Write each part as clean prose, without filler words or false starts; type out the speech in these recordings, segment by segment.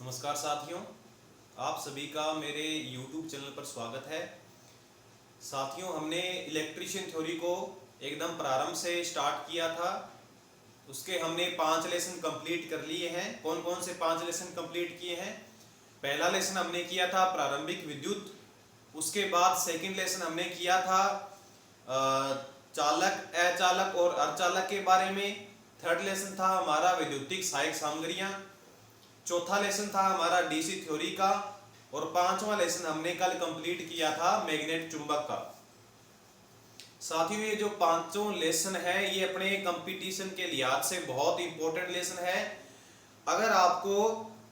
नमस्कार साथियों, आप सभी का मेरे YouTube चैनल पर स्वागत है। साथियों, हमने इलेक्ट्रीशियन थ्योरी को एकदम प्रारंभ से स्टार्ट किया था। उसके हमने 5 लेसन कंप्लीट कर लिए हैं। कौन कौन से 5 लेसन कंप्लीट किए हैं? पहला लेसन हमने किया था प्रारंभिक विद्युत। उसके बाद सेकंड लेसन हमने किया था चालक, अचालक और अर्धचालक के बारे में। थर्ड लेसन था हमारा विद्युतिक सहायक सामग्रियां। चौथा लेसन था हमारा डीसी थ्योरी का। और 5वां लेसन हमने कल कंप्लीट किया था मैग्नेट चुंबक का। साथियों, ये जो 5 लेसन है ये अपने कंपटीशन के लिहाज से बहुत इंपॉर्टेंट लेसन है। अगर आपको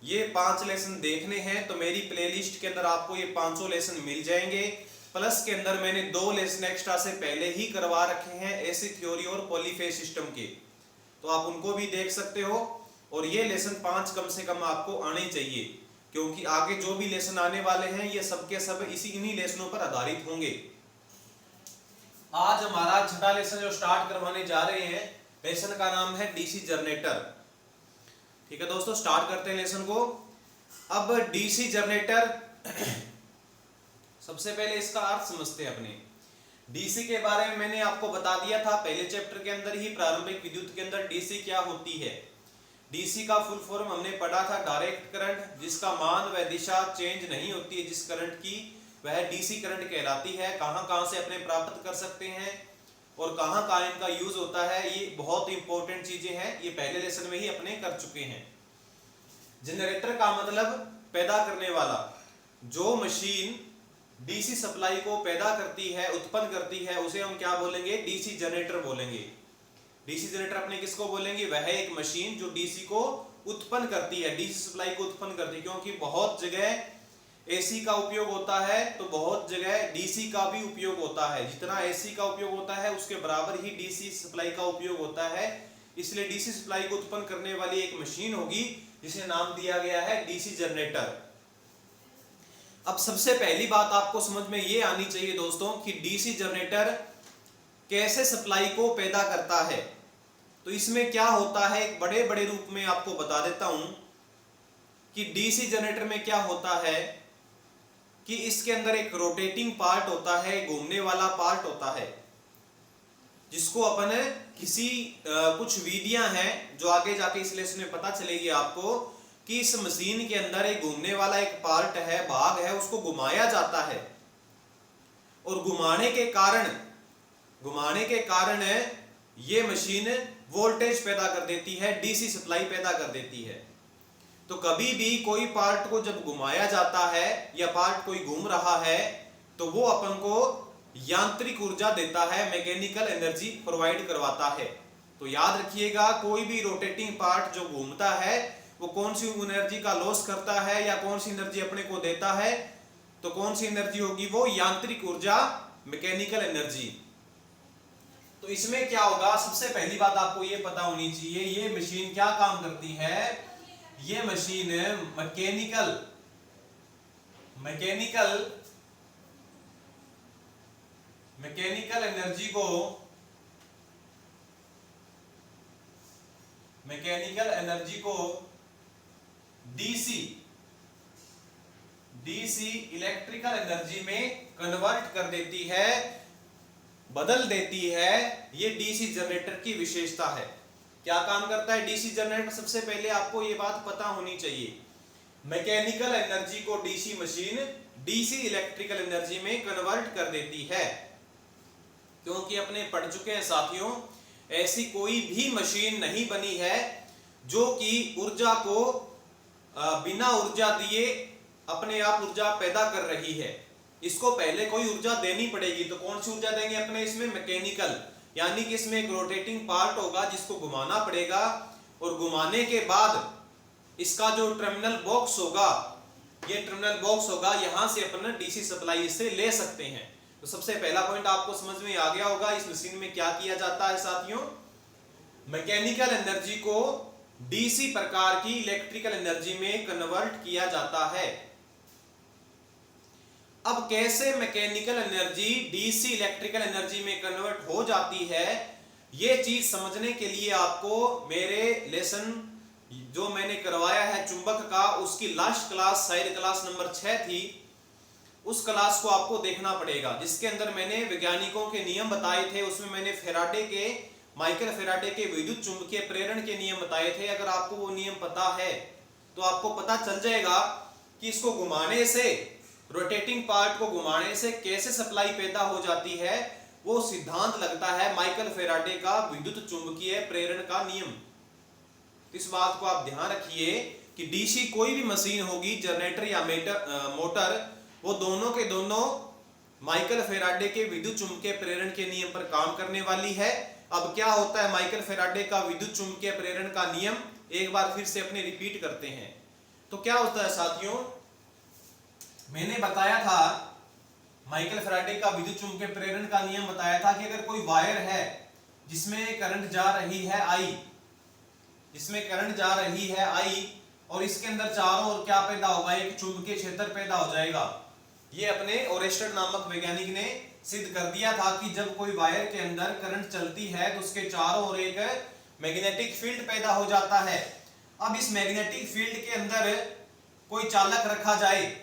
ये 5 लेसन देखने हैं तो मेरी प्लेलिस्ट के अंदर आपको ये 5 लेसन मिल जाएंगे। प्लस के अंदर मैंने 2 लेसन एक्स्ट्रा से पहले ही करवा रखे हैं एसी थ्योरी और पॉलीफेज सिस्टम के, तो आप उनको भी देख सकते हो। और ये लेसन 5 कम से कम आपको आने चाहिए, क्योंकि आगे जो भी लेसन आने वाले हैं ये सबके सब इन्हीं लेसनों पर आधारित होंगे। आज हमारा छठा लेसन जो स्टार्ट करवाने जा रहे हैं, लेसन का नाम है डीसी जनरेटर। ठीक है दोस्तों, स्टार्ट करते हैं लेसन को। अब डीसी जनरेटर सबसे पहले इसका अर्थ समझते हैं अपने। डीसी के बारे में मैंने आपको बता दिया था पहले चैप्टर के अंदर ही, प्रारंभिक विद्युत के अंदर डीसी क्या होती है। डीसी का फुल फॉर्म हमने पढ़ा था डायरेक्ट करंट, जिसका मान व दिशा चेंज नहीं होती है जिस करंट की, वह डीसी करंट कहलाती है। कहां कहां से अपने प्राप्त कर सकते हैं और कहां कहां इनका यूज होता है, ये बहुत इंपॉर्टेंट चीजें हैं। ये पहले लेसन में ही अपने कर चुके हैं। जनरेटर का मतलब पैदा करने वाला। जो मशीन डीसी सप्लाई को पैदा करती है, उत्पन्न करती है, उसे हम क्या बोलेंगे? डीसी जनरेटर बोलेंगे। डीसी जनरेटर अपने किसको बोलेंगे? वह एक मशीन जो डीसी को उत्पन्न करती है, डीसी सप्लाई को उत्पन्न करती है। क्योंकि बहुत जगह एसी का उपयोग होता है तो बहुत जगह डीसी का भी उपयोग होता है। जितना एसी का उपयोग होता है उसके बराबर ही डीसी सप्लाई का उपयोग होता है। इसलिए डीसी सप्लाई को उत्पन्न करने वाली एक मशीन होगी जिसे नाम दिया गया है डीसी जनरेटर। अब सबसे पहली बात आपको समझ में ये आनी चाहिए दोस्तों कि डीसी जनरेटर कैसे सप्लाई को पैदा करता है। तो इसमें क्या होता है, एक बड़े बड़े रूप में आपको बता देता हूं कि डीसी जनरेटर में क्या होता है कि इसके अंदर एक रोटेटिंग पार्ट होता है, घूमने वाला पार्ट होता है, जिसको अपन किसी कुछ विधियां हैं जो आगे जाके इस लेसन में पता चलेगी आपको कि इस मशीन के अंदर एक घूमने वाला एक पार्ट है, भाग है, उसको घुमाया जाता है। और घुमाने के कारण ये मशीन वोल्टेज पैदा कर देती है, डीसी सप्लाई पैदा कर देती है। तो कभी भी कोई पार्ट को जब घुमाया जाता है या पार्ट कोई घूम रहा है तो वो अपन को यांत्रिक ऊर्जा देता है, मैकेनिकल एनर्जी प्रोवाइड करवाता है। तो याद रखिएगा, कोई भी रोटेटिंग पार्ट जो घूमता है वो कौन सी एनर्जी का लॉस करता है या कौन सी एनर्जी अपने को देता है? तो कौन सी एनर्जी होगी? वो यांत्रिक ऊर्जा, मैकेनिकल एनर्जी। तो इसमें क्या होगा, सबसे पहली बात आपको ये पता होनी चाहिए, ये मशीन क्या काम करती है? ये मशीन मैकेनिकल एनर्जी को डीसी इलेक्ट्रिकल एनर्जी में कन्वर्ट कर देती है, बदल देती है। ये डीसी जनरेटर की विशेषता है। क्या काम करता है डीसी जनरेटर? सबसे पहले आपको ये बात पता होनी चाहिए, मैकेनिकल एनर्जी को DC machine DC electrical energy में कन्वर्ट कर देती है। क्योंकि अपने पढ़ चुके हैं साथियों, ऐसी कोई भी मशीन नहीं बनी है जो कि ऊर्जा को बिना ऊर्जा दिए अपने आप ऊर्जा पैदा कर रही है। इसको पहले कोई ऊर्जा देनी पड़ेगी। तो कौन सी ऊर्जा देंगे अपने इसमें? मैकेनिकल, यानी कि इसमें एक रोटेटिंग पार्ट होगा जिसको घुमाना पड़ेगा, और घुमाने के बाद इसका जो टर्मिनल बॉक्स होगा, ये टर्मिनल बॉक्स होगा, यहां से अपन डीसी सप्लाई से ले सकते हैं। तो सबसे पहला पॉइंट आपको समझ में आ गया होगा, इस मशीन में क्या किया जाता है साथियों? मैकेनिकल एनर्जी को डीसी प्रकार की इलेक्ट्रिकल एनर्जी में कन्वर्ट किया जाता है। अब कैसे mechanical energy DC electrical energy में कन्वर्ट हो जाती है, ये चीज समझने के लिए आपको मेरे लेसन जो मैंने करवाया है चुंबक का, उसकी लास्ट क्लास शायद क्लास नंबर 6 थी, उस क्लास को आपको देखना पड़ेगा, जिसके अंदर मैंने वैज्ञानिकों के नियम बताए थे। उसमें मैंने माइकल फेराडे के विद्युत चुंबकीय प्रेरण के नियम बताए थे। अगर आपको वो नियम पता है तो आपको पता चल जाएगा कि इसको घुमाने से, रोटेटिंग पार्ट को घुमाने से कैसे सप्लाई पैदा हो जाती है। वो सिद्धांत लगता है माइकल फेराडे का विद्युत चुंबकीय प्रेरण का नियम। इस बात को आप ध्यान रखिए कि डीसी कोई भी मशीन होगी, जनरेटर या मोटर, वो दोनों के दोनों माइकल फेराडे के विद्युत चुंबकीय प्रेरण के नियम पर काम करने वाली है। अब क्या होता है माइकल फेराडे का विद्युत चुंबकीय प्रेरण का नियम, एक बार फिर से अपने रिपीट करते हैं। तो क्या होता है साथियों, मैंने बताया था माइकल फेराडे का विद्युत चुंबकीय प्रेरण का नियम बताया था कि अगर कोई वायर है जिसमें करंट जा रही है आई, और इसके अंदर चारों ओर क्या पैदा होगा, एक चुंबकीय क्षेत्र पैदा हो जाएगा। ये अपने ओरेस्टेड नामक वैज्ञानिक ने सिद्ध कर दिया था कि जब कोई वायर के अंदर करंट चलती है तो उसके चारों ओर एक मैग्नेटिक फील्ड पैदा हो जाता है। अब इस मैग्नेटिक फील्ड के अंदर कोई चालक रखा जाए,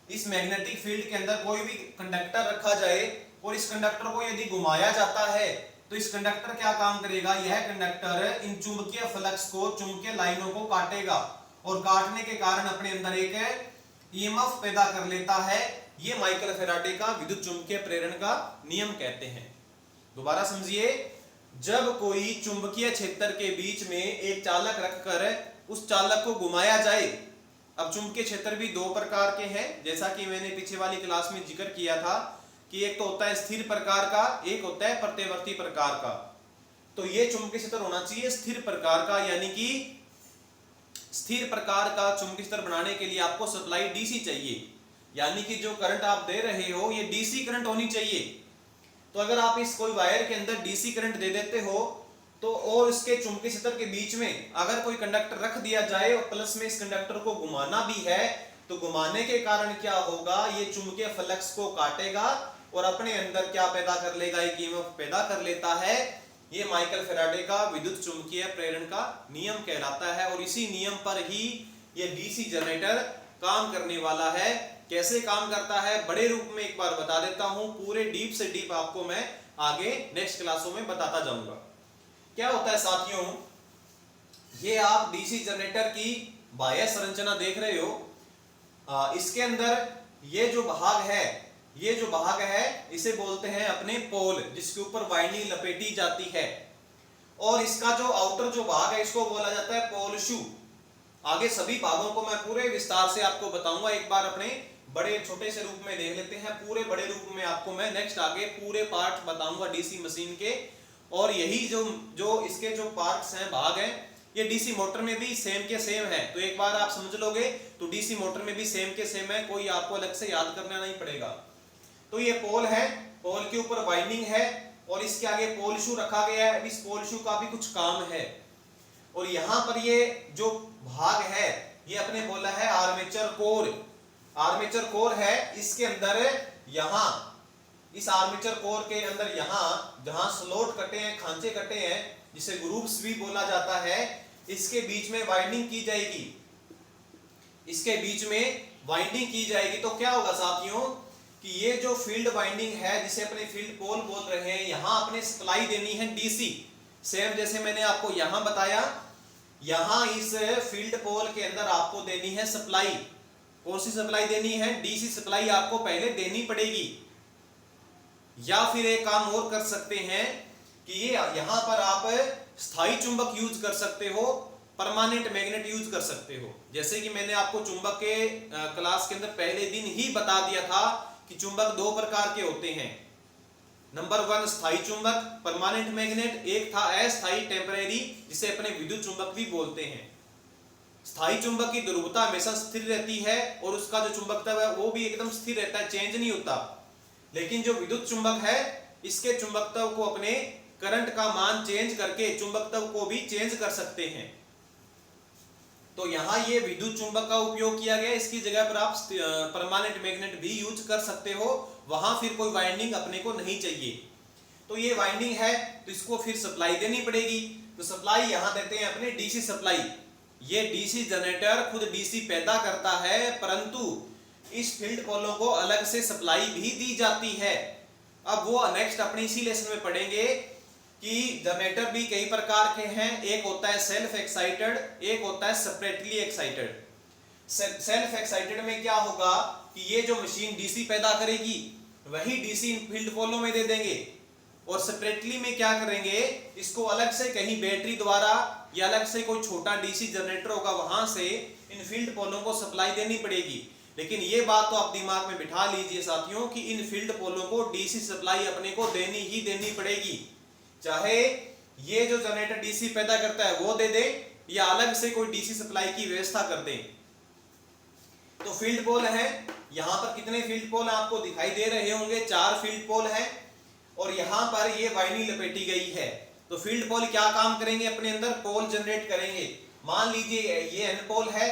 इस मैग्नेटिक फील्ड के अंदर कोई भी कंडक्टर रखा जाए और इस कंडक्टर को यदि घुमाया जाता है तो इस कंडक्टर क्या काम करेगा, यह कंडक्टर इन चुंबकीय फ्लक्स को, चुंबकीय लाइनों को काटेगा और काटने के कारण अपने अंदर एक ईएमएफ पैदा कर लेता है। ये माइकल फेराडे का विद्युत चुंबकीय प्रेरण का नियम कहते हैं। दोबारा समझिए, जब कोई चुंबकीय क्षेत्र के बीच में एक चालक रखकर उस चालक को घुमाया जाए। अब चुंबकीय क्षेत्र भी दो प्रकार के हैं, जैसा कि मैंने पीछे वाली क्लास में जिक्र किया था कि एक तो होता है स्थिर प्रकार का, एक होता है प्रत्यावर्ती प्रकार का। तो ये चुंबकीय क्षेत्र होना चाहिए स्थिर प्रकार का, यानी कि स्थिर प्रकार का चुंबकीय क्षेत्र बनाने के लिए आपको सप्लाई डीसी चाहिए, यानी कि जो करंट आप दे रहे हो ये डीसी करंट होनी चाहिए। तो अगर आप इस कोई वायर के अंदर डीसी करंट दे देते हो तो, और इसके चुंबकीय क्षेत्र के बीच में अगर कोई कंडक्टर रख दिया जाए और प्लस में इस कंडक्टर को घुमाना भी है, तो घुमाने के कारण क्या होगा, ये चुंबकीय फ्लक्स को काटेगा और अपने अंदर क्या पैदा कर लेगा, एक ईएमएफ पैदा कर लेता है। ये माइकल फेराडे का विद्युत चुंबकीय प्रेरण का नियम कहलाता है और इसी नियम पर ही ये डीसी जनरेटर काम करने वाला है। कैसे काम करता है बड़े रूप में एक बार बता देता हूं, पूरे डीप से डीप आपको मैं आगे नेक्स्ट क्लासों में बताता जाऊंगा। क्या होता है साथियों, ये आप डीसी जनरेटर की बाह्य संरचना देख रहे हो। इसके अंदर ये जो भाग है इसे बोलते हैं अपने पोल, जिसके ऊपर वाइंडिंग लपेटी जाती है, और इसका जो आउटर जो भाग है इसको बोला जाता है पोल शू। आगे सभी भागों को मैं पूरे विस्तार से आपको बताऊंगा, एक बार अपने बड़े छोटे से रूप में देख लेते हैं। पूरे बड़े रूप में आपको मैं नेक्स्ट आगे पूरे पार्ट बताऊंगा डीसी मशीन के, और यही जो इसके जो पार्ट्स हैं, भाग हैं, ये डीसी मोटर में भी सेम के सेम है। तो एक बार आप समझ लोगे तो डीसी मोटर में भी सेम के सेम है, कोई आपको अलग से याद करना नहीं पड़ेगा। तो ये पोल है, पोल के ऊपर वाइंडिंग है और इसके आगे पोल शू रखा गया है। इस पोल शू का भी कुछ काम है, और यहां पर ये जो भाग है ये अपने बोला है आर्मेचर कोर। आर्मेचर कोर है, इसके अंदर यहां इस आर्मेचर कोर के अंदर यहां जहां स्लॉट कटे हैं, खांचे कटे हैं, जिसे ग्रूव्स भी बोला जाता है, इसके बीच में वाइंडिंग की जाएगी। इसके बीच में वाइंडिंग की जाएगी तो क्या होगा साथियों कि ये जो फील्ड वाइंडिंग है, जिसे अपने फील्ड पोल बोल रहे हैं, यहां अपने सप्लाई देनी है डीसी। सेम जैसे मैंने आपको यहां बताया, यहां इस फील्ड पोल के अंदर आपको देनी है सप्लाई। कौन सी सप्लाई देनी है? डीसी सप्लाई आपको पहले देनी पड़ेगी। या फिर एक काम और कर सकते हैं कि ये यहां पर आप स्थायी चुंबक यूज कर सकते हो, परमानेंट मैग्नेट यूज कर सकते हो। जैसे कि मैंने आपको चुंबक के क्लास के अंदर पहले दिन ही बता दिया था कि चुंबक दो प्रकार के होते हैं। नंबर 1 स्थायी चुंबक, परमानेंट मैग्नेट, एक था अस्थायी टेम्परेरी, जिसे अपने विद्युत चुंबक भी बोलते हैं। स्थायी चुंबक की ध्रुवता हमेशा स्थिर रहती है और उसका जो चुंबकत्व है वो भी एकदम स्थिर रहता है, चेंज नहीं होता। लेकिन जो विद्युत चुंबक है, इसके चुंबकत्व को अपने करंट का मान चेंज करके चुंबकत्व को भी चेंज कर सकते हैं। तो यहां ये विद्युत चुंबक का उपयोग किया गया, इसकी जगह पर आप परमानेंट मैग्नेट भी यूज कर सकते हो, वहां फिर कोई वाइंडिंग अपने को नहीं चाहिए। तो ये वाइंडिंग है तो इसको फिर सप्लाई देनी पड़ेगी। तो सप्लाई यहां देते हैं अपने डीसी सप्लाई। ये डीसी जनरेटर खुद डीसी पैदा करता है, परंतु इस फील्ड पोलों को अलग से सप्लाई भी दी जाती है। अब वो नेक्स्ट अपने इसी लेसन में पढ़ेंगे कि जनरेटर भी कई प्रकार के हैं। एक होता है सेल्फ एक्साइटेड, एक होता है सेपरेटली एक्साइटेड। सेल्फ एक्साइटेड में क्या होगा कि ये जो मशीन डीसी पैदा करेगी वही डीसी फील्ड पोलों में दे देंगे, और सेपरेटली में क्या करेंगे, इसको अलग से कहीं बैटरी द्वारा या अलग से कोई छोटा डीसी जनरेटर होगा वहां से इन फील्ड पोलों को सप्लाई देनी पड़ेगी। लेकिन ये बात तो आप दिमाग में बिठा लीजिए साथियों कि इन फील्ड पोलों को डीसी सप्लाई अपने को देनी ही देनी पड़ेगी, चाहे ये जो जनरेटर डीसी पैदा करता है वो दे दे या अलग से कोई डीसी सप्लाई की व्यवस्था कर दे। तो फील्ड पोल है, यहां पर कितने फील्ड पोल आपको दिखाई दे रहे होंगे, 4 फील्ड पोल है, और यहां पर ये वाइनिंग लपेटी गई है। तो फील्ड पोल क्या काम करेंगे, अपने अंदर पोल जनरेट करेंगे। मान लीजिए ये एन पोल है,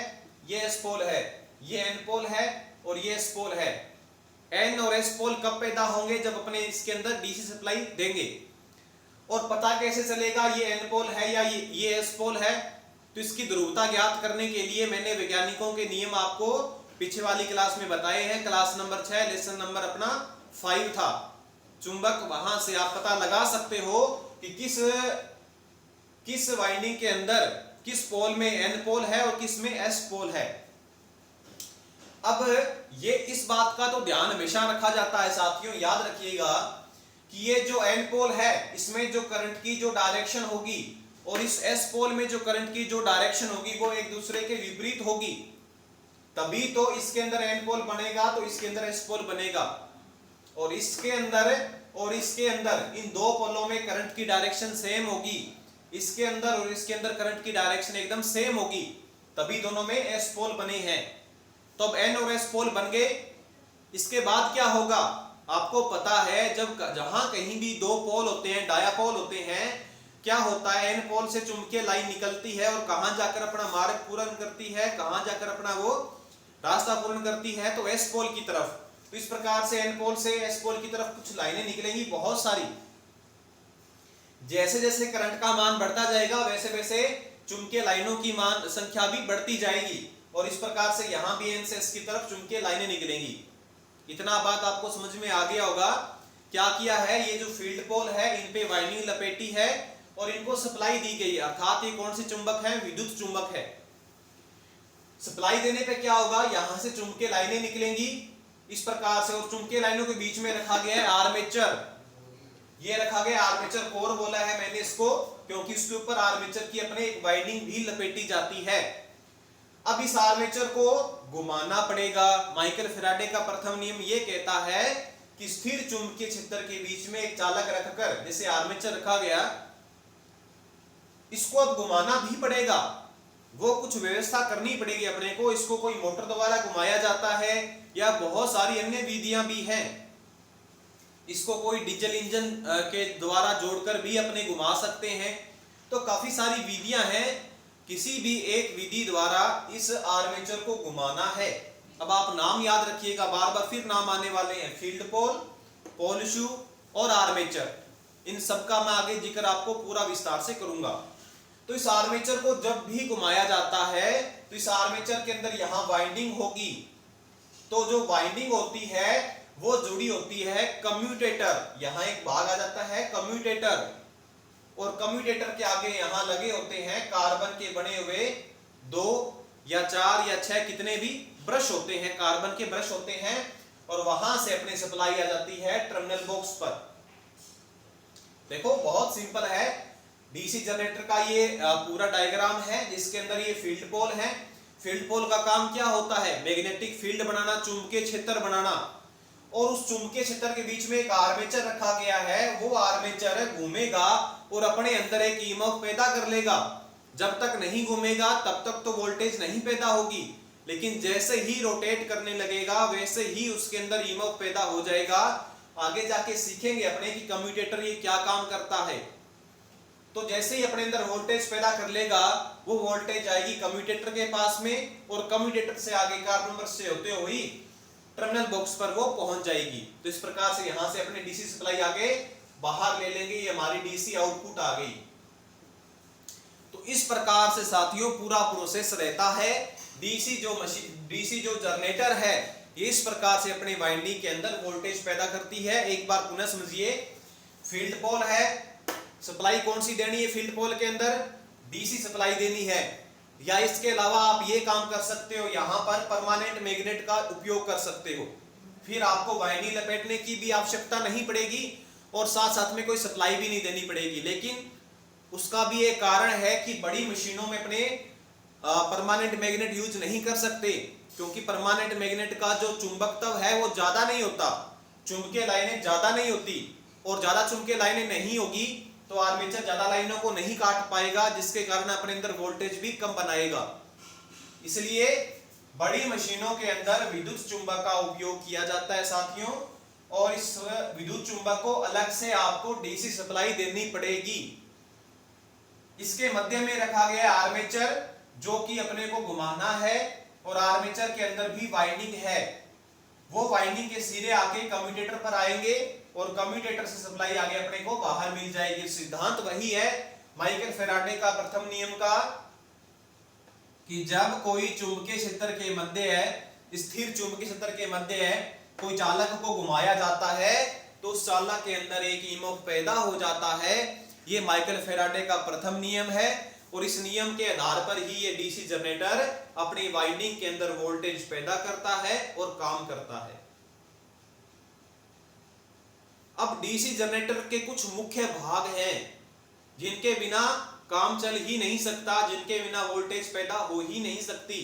ये एस पोल है, ये एन पोल है और ये एस पोल है। एन और एस पोल कब पैदा होंगे, जब अपने इसके अंदर डीसी सप्लाई देंगे। और पता कैसे चलेगा ये एन पोल है या ये एस पोल है, तो इसकी ध्रुवता ज्ञात करने के लिए मैंने वैज्ञानिकों के नियम आपको पीछे वाली क्लास में बताए हैं। क्लास नंबर 6 लेसन नंबर अपना 5 था चुंबक, वहां से आप पता लगा सकते हो कि किस वाइंडिंग के अंदर किस पोल में एन पोल है और किस में एस पोल है। अब ये इस बात का तो ध्यान हमेशा रखा जाता है साथियों, याद रखिएगा कि ये जो एन पोल है इसमें जो करंट की जो डायरेक्शन होगी और इस एस पोल में जो करंट की जो डायरेक्शन होगी वो एक दूसरे के विपरीत होगी, तभी तो इसके अंदर एन पोल बनेगा तो इसके अंदर एस पोल बनेगा। और इसके अंदर इन दो पोलों में करंट की डायरेक्शन सेम होगी, इसके अंदर और इसके अंदर करंट की डायरेक्शन एकदम सेम होगी, तभी दोनों में एस पोल बने हैं। तो अब एन और एस पोल बन गए। इसके बाद क्या होगा आपको पता है, जब जहां कहीं भी दो पोल होते हैं, डायापोल होते हैं, क्या होता है, एन पोल से चुंबकीय लाइन निकलती है और कहां जाकर अपना मार्ग पूर्ण करती है, कहां जाकर अपना वो रास्ता पूर्ण करती है, तो एस पोल की तरफ। तो इस प्रकार से एन पोल से एस पोल की तरफ कुछ लाइनें निकलेंगी बहुत सारी। जैसे जैसे करंट का मान बढ़ता जाएगा वैसे वैसे चुंबकीय लाइनों की मान संख्या भी बढ़ती जाएगी, और इस प्रकार से यहां भी एन से एस की तरफ चुंबकीय लाइनें निकलेंगी। इतना बात आपको समझ में आ गया होगा। क्या किया है, ये जो फील्ड पोल है इन पे वाइंडिंग लपेटी है और इनको सप्लाई दी गई है, अर्थात ये कौन सी चुंबक है, विद्युत चुंबक है। सप्लाई देने पे क्या होगा, यहां से चुंबकीय लाइनें निकलेंगी इस प्रकार से, और चुंबकीय लाइनों के बीच में रखा गया है आर्मेचर। ये रखा गया आर्मेचर कोर, बोला है मैंने इसको क्योंकि इसके ऊपर आर्मेचर की अपने एक वाइंडिंग भी लपेटी जाती है। अब इस आर्मेचर को घुमाना पड़ेगा। माइकल फैराडे का प्रथम नियम ये कहता है कि स्थिर चुंबकीय क्षेत्र के बीच में एक चालक रखकर, जैसे आर्मेचर रखा गया, इसको अब घुमाना भी पड़ेगा, वो कुछ व्यवस्था करनी पड़ेगी अपने को। इसको कोई मोटर द्वारा घुमाया जाता है या बहुत सारी अन्य विधियां भी हैं। इसको कोई डीजल इंजन के द्वारा जोड़कर भी अपने घुमा सकते हैं। तो काफी सारी विधियां हैं, किसी भी एक विधि द्वारा इस आर्मेचर को घुमाना है। अब आप नाम याद रखिएगा, बार बार फिर नाम आने वाले हैं, फील्ड पोल, पोल शू और आर्मेचर। इन सब का मैं आगे जिक्र आपको पूरा विस्तार से करूंगा। तो इस आर्मेचर को जब भी घुमाया जाता है तो इस आर्मेचर के अंदर यहां वाइंडिंग होगी। तो जो वाइंडिंग होती है वो जुड़ी होती है कम्यूटेटर, यहां एक भाग आ जाता है कम्यूटेटर, और कम्यूटेटर के आगे यहां लगे होते हैं कार्बन के बने हुए 2 या 4 या 6 कितने भी ब्रश होते हैं, कार्बन के ब्रश होते हैं, और वहां से अपने सप्लाई आ जाती है टर्मिनल बॉक्स पर। देखो बहुत सिंपल है, डीसी जनरेटर का ये पूरा डायग्राम है जिसके अंदर ये फील्ड पोल है। फील्ड पोल का काम क्या होता है, मैग्नेटिक फील्ड बनाना, चुंबकीय क्षेत्र बनाना, और उस चुंबकीय क्षेत्र के बीच में एक आर्मेचर रखा गया है। वो आर्मेचर घूमेगा और अपने अंदर एक ईएमएफ पैदा कर लेगा। जब तक नहीं घूमेगा तब तक तो वोल्टेज नहीं पैदा होगी, लेकिन जैसे ही रोटेट करने लगेगा वैसे ही उसके अंदर ईएमएफ पैदा हो जाएगा। आगे जाके सीखेंगे अपने कि कम्यूटेटर ये क्या काम करता है। तो जैसे ही अपने अंदर वोल्टेज पैदा कर लेगा वो वोल्टेज आएगी कम्यूटेटर के पास में, और कम्यूटेटर से आगे कार्बन ब्रश से होते हुए टर्मिनल बॉक्स पर वो पहुंच जाएगी। तो इस प्रकार से यहां से अपने डीसी सप्लाई आगे बाहर ले लेंगे, ये हमारी डीसी आउटपुट आ गई। तो इस प्रकार से साथियों पूरा प्रोसेस रहता है। डीसी जो जनरेटर है ये इस प्रकार से अपने वाइंडिंग के अंदर वोल्टेज पैदा करती है। एक बार पुनः समझिए, फील्ड पोल है, सप्लाई कौन सी देनी है फील्ड पोल के अंदर, डीसी सप्लाई देनी है। या इसके अलावा आप ये काम कर सकते हो, यहां पर परमानेंट मैग्नेट का उपयोग कर सकते हो, फिर आपको वाइंडिंग लपेटने की भी आवश्यकता नहीं पड़ेगी और साथ साथ में कोई सप्लाई भी नहीं देनी पड़ेगी। लेकिन उसका भी एक कारण है कि बड़ी मशीनों में अपने परमानेंट मैग्नेट यूज नहीं कर सकते, क्योंकि परमानेंट मैग्नेट का जो चुंबकत्व है वो ज्यादा नहीं होता, चुंबकीय लाइनें ज्यादा नहीं होती, और ज्यादा चुंबकीय लाइनें नहीं होगी तो आर्मेचर ज्यादा लाइनों को नहीं काट पाएगा, जिसके कारण अपने अंदर वोल्टेज भी कम बनाएगा। इसलिए बड़ी मशीनों के अंदर विद्युत चुंबक का उपयोग किया जाता है साथियों, और इस विद्युत चुंबक को अलग से आपको डीसी सप्लाई देनी पड़ेगी। इसके मध्य में रखा गया आर्मेचर, जो कि अपने को घुमाना है, और आर्मेचर के अंदर भी वाइंडिंग है। वो वाइंडिंग के सिरे आके कम्यूटेटर पर आएंगे और कम्यूटेटर से सप्लाई आगे अपने को बाहर मिल जाएगी। सिद्धांत वही है माइकल फैराडे का प्रथम नियम का, कि जब कोई चुंबकीय क्षेत्र के मध्य है, स्थिर चुंबकीय क्षेत्र के मध्य है, कोई चालक को घुमाया जाता है तो उस चालक के अंदर एक ईएमएफ पैदा हो जाता है। ये माइकल फैराडे का प्रथम नियम है, और इस नियम के आधार पर ही ये डीसी जनरेटर अपनी वाइंडिंग के अंदर वोल्टेज पैदा करता है और काम करता है। अब डीसी जनरेटर के कुछ मुख्य भाग हैं जिनके बिना काम चल ही नहीं सकता, जिनके बिना वोल्टेज पैदा हो ही नहीं सकती।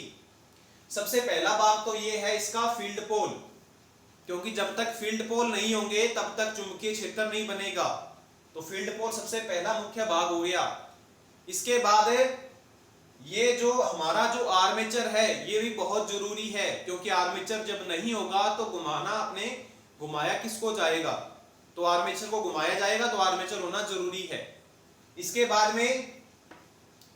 सबसे पहला भाग तो ये है इसका फील्ड पोल, क्योंकि जब तक फील्ड पोल नहीं होंगे तब तक चुंबकीय क्षेत्र नहीं बनेगा। तो फील्ड पोल सबसे पहला मुख्य भाग हो गया। इसके बाद ये जो हमारा जो आर्मेचर है ये भी बहुत जरूरी है, क्योंकि आर्मेचर जब नहीं होगा तो घुमाया किसको जाएगा, तो आर्मेचर को घुमाया जाएगा, तो आर्मेचर होना जरूरी है। इसके बाद में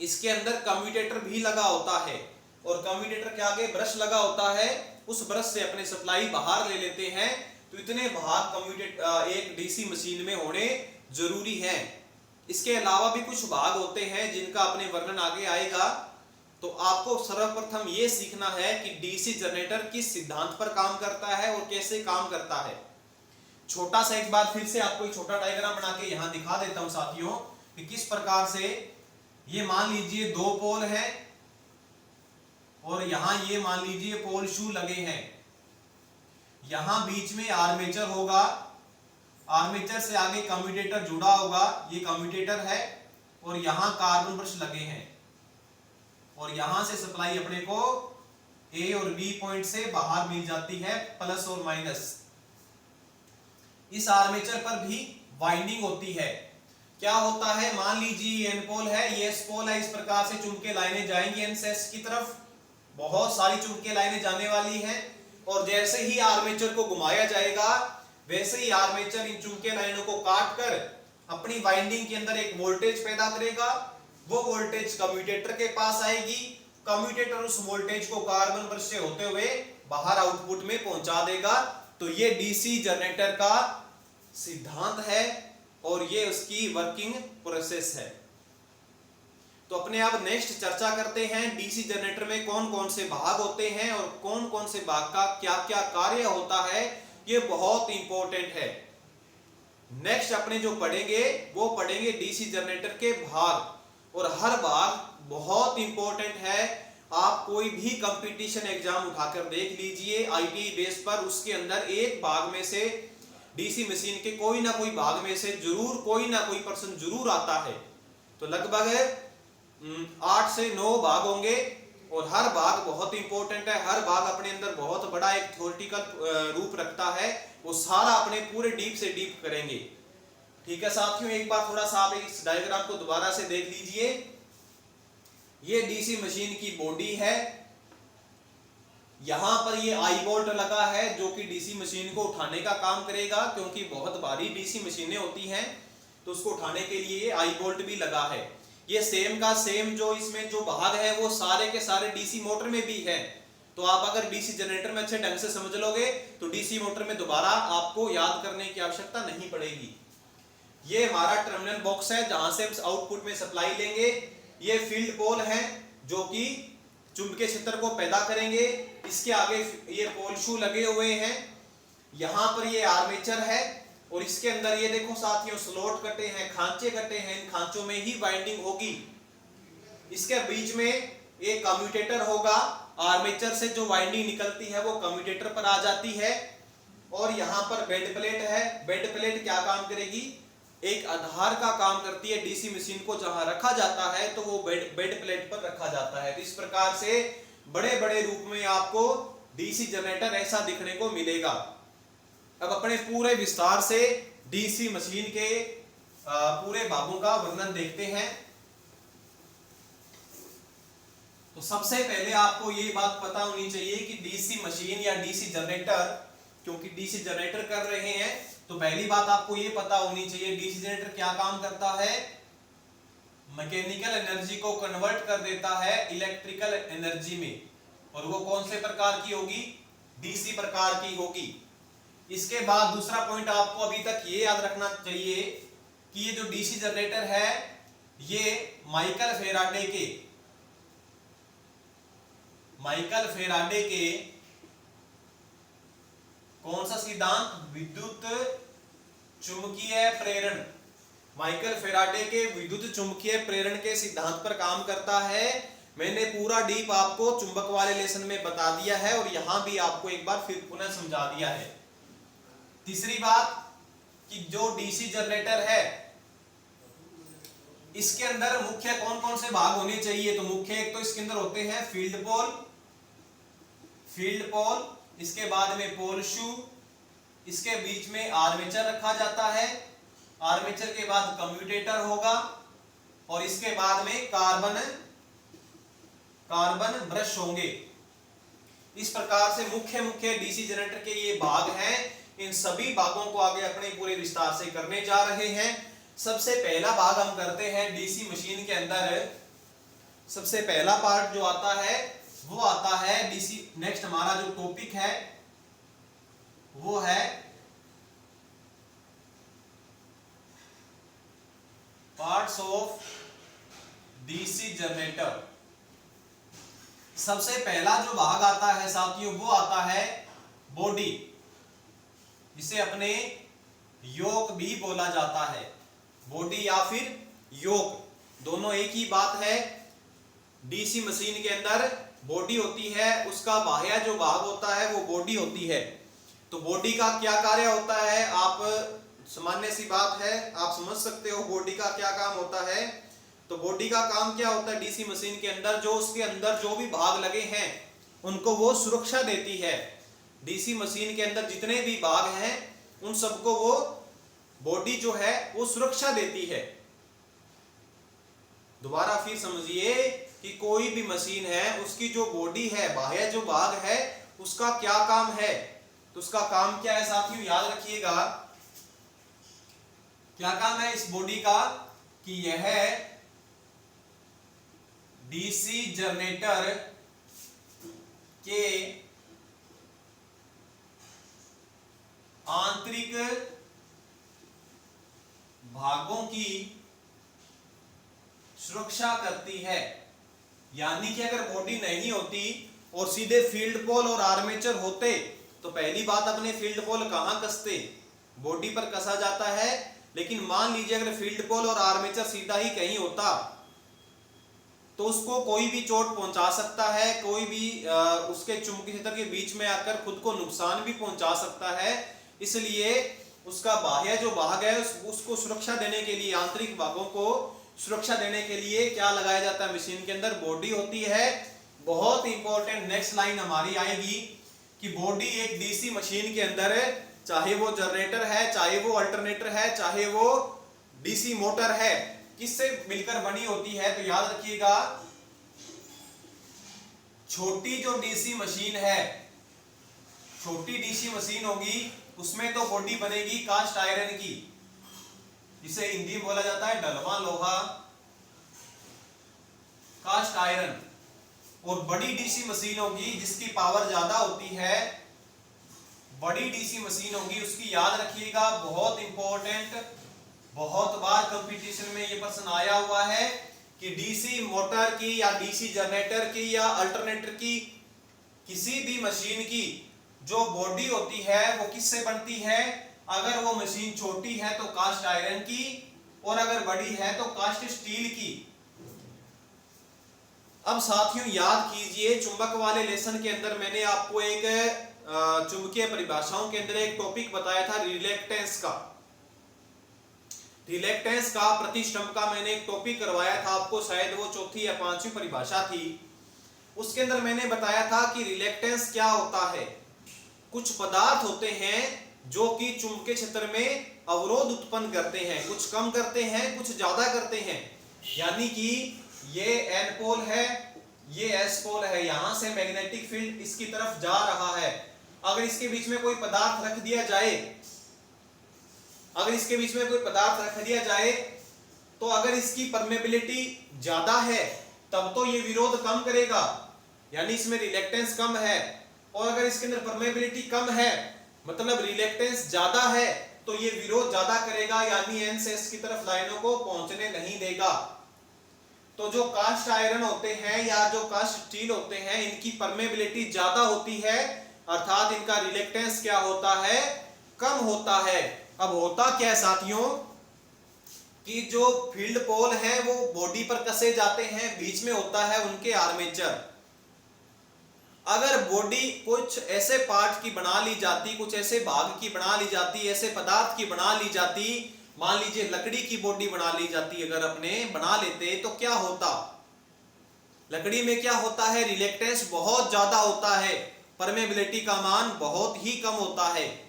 इसके अंदर कम्यूटेटर भी लगा होता है, और कम्यूटेटर के आगे ब्रश लगा होता है, उस ब्रश से अपने सप्लाई बाहर ले लेते हैं। तो इतने भाग कम्यूटेटर एक डीसी मशीन में होने जरूरी हैं। इसके अलावा भी कुछ भाग होते हैं जिनका अपने वर्णन आगे आएगा। तो आपको सर्वप्रथम ये सीखना है कि डीसी जनरेटर किस सिद्धांत पर काम करता है और कैसे काम करता है। छोटा सा एक बार फिर से आपको एक छोटा डायग्राम बना के यहां दिखा देता हूं साथियों, कि किस प्रकार से ये मान लीजिए दो पोल है, और यहां ये मान लीजिए पोल शू लगे हैं। यहां बीच में आर्मेचर होगा, आर्मेचर से आगे कम्यूटेटर जुड़ा होगा, ये कम्यूटेटर है, और यहां कार्बन ब्रश लगे हैं, और यहां से सप्लाई अपने को ए और बी पॉइंट से बाहर मिल जाती है, प्लस और माइनस। इस आर्मेचर पर भी वाइंडिंग होती है। क्या होता है, मान लीजिए एन पोल है, ये एस पोल है, इस प्रकार से चुंबकीय लाइनें जाएंगी एन से एस की तरफ, बहुत सारी चुंबकीय लाइनें जाने वाली हैं, और जैसे ही आर्मेचर को घुमाया जाएगा वैसे ही आर्मेचर इन चुंबकीय लाइनों को काट कर अपनी वाइंडिंग के अंदर एक वोल्टेज पैदा करेगा। वो वोल्टेज कम्यूटेटर के पास आएगी, कम्यूटेटर उस वोल्टेज को कार्बन ब्रश से होते हुए बाहर आउटपुट में पहुंचा देगा। तो ये डीसी जनरेटर का सिद्धांत है और ये उसकी वर्किंग प्रोसेस है। तो अपने आप नेक्स्ट चर्चा करते हैं डीसी जनरेटर में कौन कौन से भाग होते हैं और कौन कौन से भाग का क्या क्या कार्य होता है, ये बहुत इंपॉर्टेंट है। नेक्स्ट अपने जो पढ़ेंगे वो पढ़ेंगे डीसी जनरेटर के भाग, और हर भाग बहुत इंपॉर्टेंट है। आप कोई भी कंपटीशन एग्जाम उठाकर देख लीजिए आईटीआई बेस पर, उसके अंदर एक भाग में से डीसी मशीन के कोई ना कोई भाग में से जरूर कोई ना कोई प्रश्न जरूर आता है। तो लगभग 8 से 9 भाग होंगे, और हर भाग बहुत इंपॉर्टेंट है। हर भाग अपने अंदर बहुत बड़ा एक थ्योरेटिकल रूप रखता है, वो सारा अपने पूरे डीप से डीप करेंगे। ठीक है साथियों, एक बार थोड़ा सा आप इस डायग्राम को दोबारा से देख लीजिए। ये डीसी मशीन की बॉडी है, यहां पर ये आई बोल्ट लगा है जो कि डीसी मशीन को उठाने का काम करेगा, क्योंकि बहुत भारी डीसी मशीनें होती हैं तो उसको उठाने के लिए ये आई बोल्ट भी लगा है। ये सेम का सेम जो इसमें जो भाग है वो सारे के सारे डीसी मोटर में भी है। तो आप अगर डीसी जनरेटर में अच्छे ढंग से समझ लोगे तो डीसी मोटर में दोबारा आपको याद करने की आवश्यकता नहीं पड़ेगी। ये हमारा टर्मिनल बॉक्स है जहां से आउटपुट में सप्लाई लेंगे। ये फील्ड पोल हैं जो कि चुंबकीय क्षेत्र को पैदा करेंगे। इसके आगे ये पोल शू लगे हुए हैं, यहां पर ये आर्मेचर है और इसके अंदर ये देखो साथियों स्लॉट कटे हैं, खांचे कटे हैं, इन खांचों में ही वाइंडिंग होगी। इसके बीच में एक कम्यूटेटर होगा, आर्मेचर से जो वाइंडिंग निकलती है वो कम्यूटेटर पर आ जाती है। और यहाँ पर बेड प्लेट है। बेड प्लेट क्या काम करेगी? एक आधार का काम करती है। डीसी मशीन को जहां रखा जाता है तो वो बेड प्लेट पर रखा जाता है। तो इस प्रकार से बड़े बड़े रूप में आपको डीसी जनरेटर ऐसा दिखने को मिलेगा। अब अपने पूरे विस्तार से डीसी मशीन के पूरे भागों का वर्णन देखते हैं। तो सबसे पहले आपको ये बात पता होनी चाहिए कि डीसी मशीन या डीसी जनरेटर, क्योंकि डीसी जनरेटर कर रहे हैं तो पहली बात आपको ये पता होनी चाहिए डीसी जनरेटर क्या काम करता है। मैकेनिकल एनर्जी को कन्वर्ट कर देता है इलेक्ट्रिकल एनर्जी में, और वो कौन से प्रकार की होगी? डीसी प्रकार की होगी। इसके बाद दूसरा पॉइंट आपको अभी तक ये याद रखना चाहिए कि ये जो डीसी जनरेटर है ये माइकल फेराडे के कौन सा सिद्धांत? विद्युत चुंबकीय प्रेरण। माइकल फेराडे के विद्युत चुंबकीय प्रेरण के सिद्धांत पर काम करता है। मैंने पूरा डीप आपको चुंबक वाले लेसन में बता दिया है और यहां भी आपको एक बार फिर पुनः समझा दिया है। तीसरी बात कि जो डीसी जनरेटर है इसके अंदर मुख्य कौन कौन से भाग होने चाहिए? तो मुख्य एक तो इसके अंदर होते हैं फील्ड पोल, इसके बाद में पोल शू, इसके बीच में आर्मेचर रखा जाता है, आर्मेचर के बाद कम्यूटेटर होगा और इसके बाद में कार्बन ब्रश होंगे। इस प्रकार से मुख्य डीसी जनरेटर के ये भाग हैं। इन सभी भागों को आगे अपने पूरे विस्तार से करने जा रहे हैं। सबसे पहला भाग हम करते हैं डीसी मशीन के अंदर। सबसे पहला पार्ट जो आता है वो आता है डीसी। नेक्स्ट हमारा जो टॉपिक है वो है पार्ट्स ऑफ डीसी जनरेटर। सबसे पहला जो भाग आता है साथियों वो आता है बॉडी, जिसे अपने योक भी बोला जाता है। बॉडी या फिर योक दोनों एक ही बात है। डीसी मशीन के अंदर बॉडी होती है, उसका बाह्य जो भाग होता है वो बॉडी होती है। तो बॉडी का क्या कार्य होता है? आप सामान्य सी बात है, आप समझ सकते हो बॉडी का क्या काम होता है। तो बॉडी का काम क्या होता है डीसी मशीन के अंदर? जो उसके अंदर जो भी भाग लगे हैं उनको वो सुरक्षा देती है। डीसी मशीन के अंदर जितने भी भाग हैं उन सबको वो बॉडी जो है वो सुरक्षा देती है। दोबारा फिर समझिए कि कोई भी मशीन है उसकी जो बॉडी है, बाह्य जो भाग है, उसका क्या काम है? तो उसका काम क्या है साथियों? याद रखिएगा क्या काम है इस बॉडी का? कि यह डीसी जनरेटर के आंतरिक भागों की सुरक्षा करती है। यानी कि अगर बॉडी नहीं होती और सीधे फील्ड पोल और आर्मेचर होते तो पहली बात अपने फील्ड पोल कहां कसते? बॉडी पर कसा जाता है। लेकिन मान लीजिए अगर फील्ड पोल और आर्मेचर सीधा ही कहीं होता तो उसको कोई भी चोट पहुंचा सकता है, कोई भी उसके चुंबकीय क्षेत्र के बीच में आकर खुद को नुकसान भी पहुंचा सकता है। इसलिए उसका बाह्य जो भाग है उसको सुरक्षा देने के लिए, आंतरिक भागों को सुरक्षा देने के लिए क्या लगाया जाता है? मशीन के अंदर बॉडी होती है। बहुत इंपॉर्टेंट नेक्स्ट लाइन हमारी आएगी कि बॉडी एक डीसी मशीन के अंदर है, चाहे वो जनरेटर है, चाहे वो अल्टरनेटर है, चाहे वो डीसी मोटर है, किससे मिलकर बनी होती है? तो याद रखिएगा छोटी जो डीसी मशीन है, छोटी डीसी मशीन होगी उसमें तो बॉडी बनेगी कास्ट आयरन की, जिसे हिंदी में बोला जाता है ढलवां लोहा, कास्ट आयरन। और बड़ी डीसी मशीन होगी जिसकी पावर ज्यादा होती है, बड़ी डीसी मशीन होगी उसकी याद रखिएगा, बहुत इंपॉर्टेंट, बहुत बार कंपटीशन में ये प्रश्न आया हुआ है कि डीसी मोटर की या डीसी जनरेटर की या अल्टरनेटर की किसी भी मशीन की जो बॉडी होती है वो किससे बनती है? अगर वो मशीन छोटी है तो कास्ट आयरन की, और अगर बड़ी है तो कास्ट स्टील की। अब साथियों याद कीजिए, चुंबक वाले लेसन के अंदर मैंने आपको एक चुंबकीय परिभाषाओं के अंदर एक टॉपिक बताया था रिलेक्टेंस का। रिलेक्टेंस का, प्रतिष्ठंभ का मैंने एक टॉपिक करवाया था आपको, शायद वो चौथी या पांचवी परिभाषा थी। उसके अंदर मैंने बताया था कि रिलेक्टेंस क्या होता है। कुछ पदार्थ होते हैं जो कि चुंबकीय क्षेत्र में अवरोध उत्पन्न करते हैं, कुछ कम करते हैं, कुछ ज्यादा करते हैं। यानी कि ये एन पोल है, ये एस पोल है, यहां से मैग्नेटिक फील्ड इसकी तरफ जा रहा है। अगर इसके बीच में कोई पदार्थ रख दिया जाए, तो अगर इसकी परमेबिलिटी ज्यादा है तब तो ये विरोध कम करेगा, यानी इसमें रिलेक्टेंस कम है। और अगर इसके अंदर परमेबिलिटी कम है, मतलब रिलेक्टेंस ज्यादा है, तो ये विरोध ज्यादा करेगा, यानी एन से एस की तरफ लाइनों को पहुंचने नहीं देगा। तो जो कास्ट आयरन होते हैं या जो कास्ट स्टील होते हैं, इनकी परमेबिलिटी ज्यादा होती है, अर्थात इनका रिलेक्टेंस क्या होता है? कम होता है। अब होता क्या है साथियों कि जो फील्ड पोल है वो बॉडी पर कसे जाते हैं, बीच में होता है उनके आर्मेचर। अगर बॉडी कुछ ऐसे पार्ट की बना ली जाती, कुछ ऐसे भाग की बना ली जाती, ऐसे पदार्थ की बना ली जाती, मान लीजिए लकड़ी की बॉडी बना ली जाती, अगर अपने बना लेते तो क्या होता? लकड़ी में क्या होता है? रिलेक्टेंस बहुत ज्यादा होता है, परमेबिलिटी का मान बहुत ही कम होता है।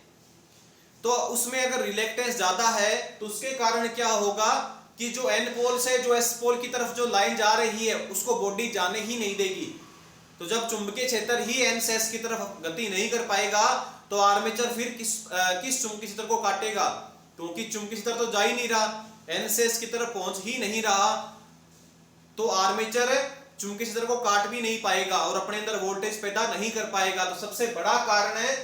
तो उसमें अगर रिलेक्टेंस ज्यादा है तो उसके कारण क्या होगा कि जो एन पोल से जो एस पोल की तरफ जो लाइन जा रही है उसको बॉडी जाने ही नहीं देगी। तो जब चुंबकीय क्षेत्र ही एन से एस की तरफ गति नहीं कर पाएगा तो आर्मेचर फिर किस चुंबकीय क्षेत्र को काटेगा? क्योंकि चुंबकीय क्षेत्र तो जा ही नहीं रहा, एन से एस की तरफ पहुंच ही नहीं रहा, तो आर्मेचर चुंबकीय क्षेत्र को काट भी नहीं पाएगा और अपने अंदर वोल्टेज पैदा नहीं कर पाएगा। तो सबसे बड़ा कारण है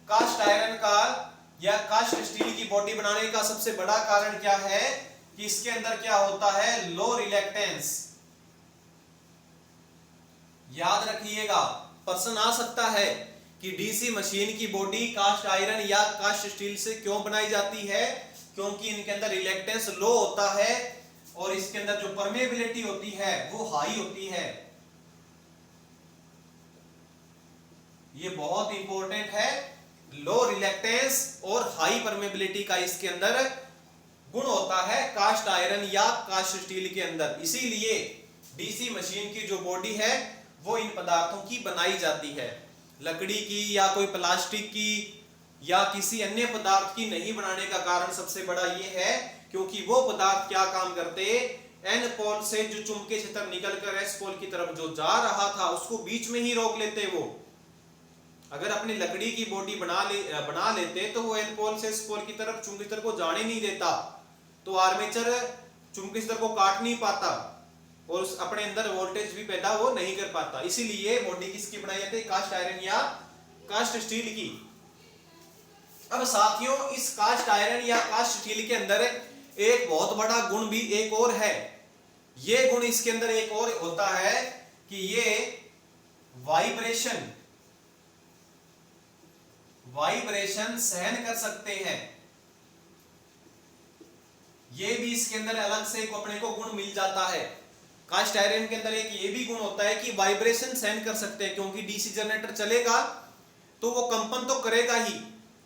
कास्ट आयरन का या कास्ट स्टील की बॉडी बनाने का सबसे बड़ा कारण क्या है कि इसके अंदर क्या होता है? लो रिलेक्टेंस। याद रखिएगा, प्रश्न आ सकता है कि डीसी मशीन की बॉडी कास्ट आयरन या कास्ट स्टील से क्यों बनाई जाती है? क्योंकि इनके अंदर रिलेक्टेंस लो होता है और इसके अंदर जो परमेबिलिटी होती है वो हाई होती है। ये बहुत इंपॉर्टेंट है, लो रिलेक्टेंस और हाई परमेबिलिटी का इसके अंदर गुण होता है कास्ट आयरन या कास्ट स्टील के अंदर। इसीलिए डीसी मशीन की जो बॉडी है वो इन पदार्थों की बनाई जाती है, लकड़ी की या कोई प्लास्टिक की या किसी अन्य पदार्थ की नहीं बनाने का कारण सबसे बड़ा ये है क्योंकि वो पदार्थ क्या काम करते? एन पोल से जो चुंबकीय क्षेत्र निकलकर एस पोल की तरफ जो जा रहा था उसको बीच में ही रोक लेते। वो अगर अपनी लकड़ी की बॉडी बना लेते तो वो एन पोल से एस पोल की तरफ चुंबकीय क्षेत्र को जाने नहीं देता, तो आर्मेचर चुंबकीय क्षेत्र को काट नहीं पाता और उस अपने अंदर वोल्टेज भी पैदा वो नहीं कर पाता। इसीलिए बॉडी किसकी बनाई जाती है? कास्ट आयरन या कास्ट स्टील की। अब साथियों इस कास्ट आयरन या कास्ट स्टील के अंदर एक बहुत बड़ा गुण भी एक और है। ये गुण इसके अंदर एक और होता है कि ये वाइब्रेशन सहन कर सकते हैं। ये भी इसके अंदर अलग से अपने को गुण मिल जाता है। कास्ट आयरन के अंदर एक ये भी गुण होता है कि वाइब्रेशन सहन कर सकते हैं, क्योंकि डीसी जनरेटर चलेगा तो वो कंपन तो करेगा ही,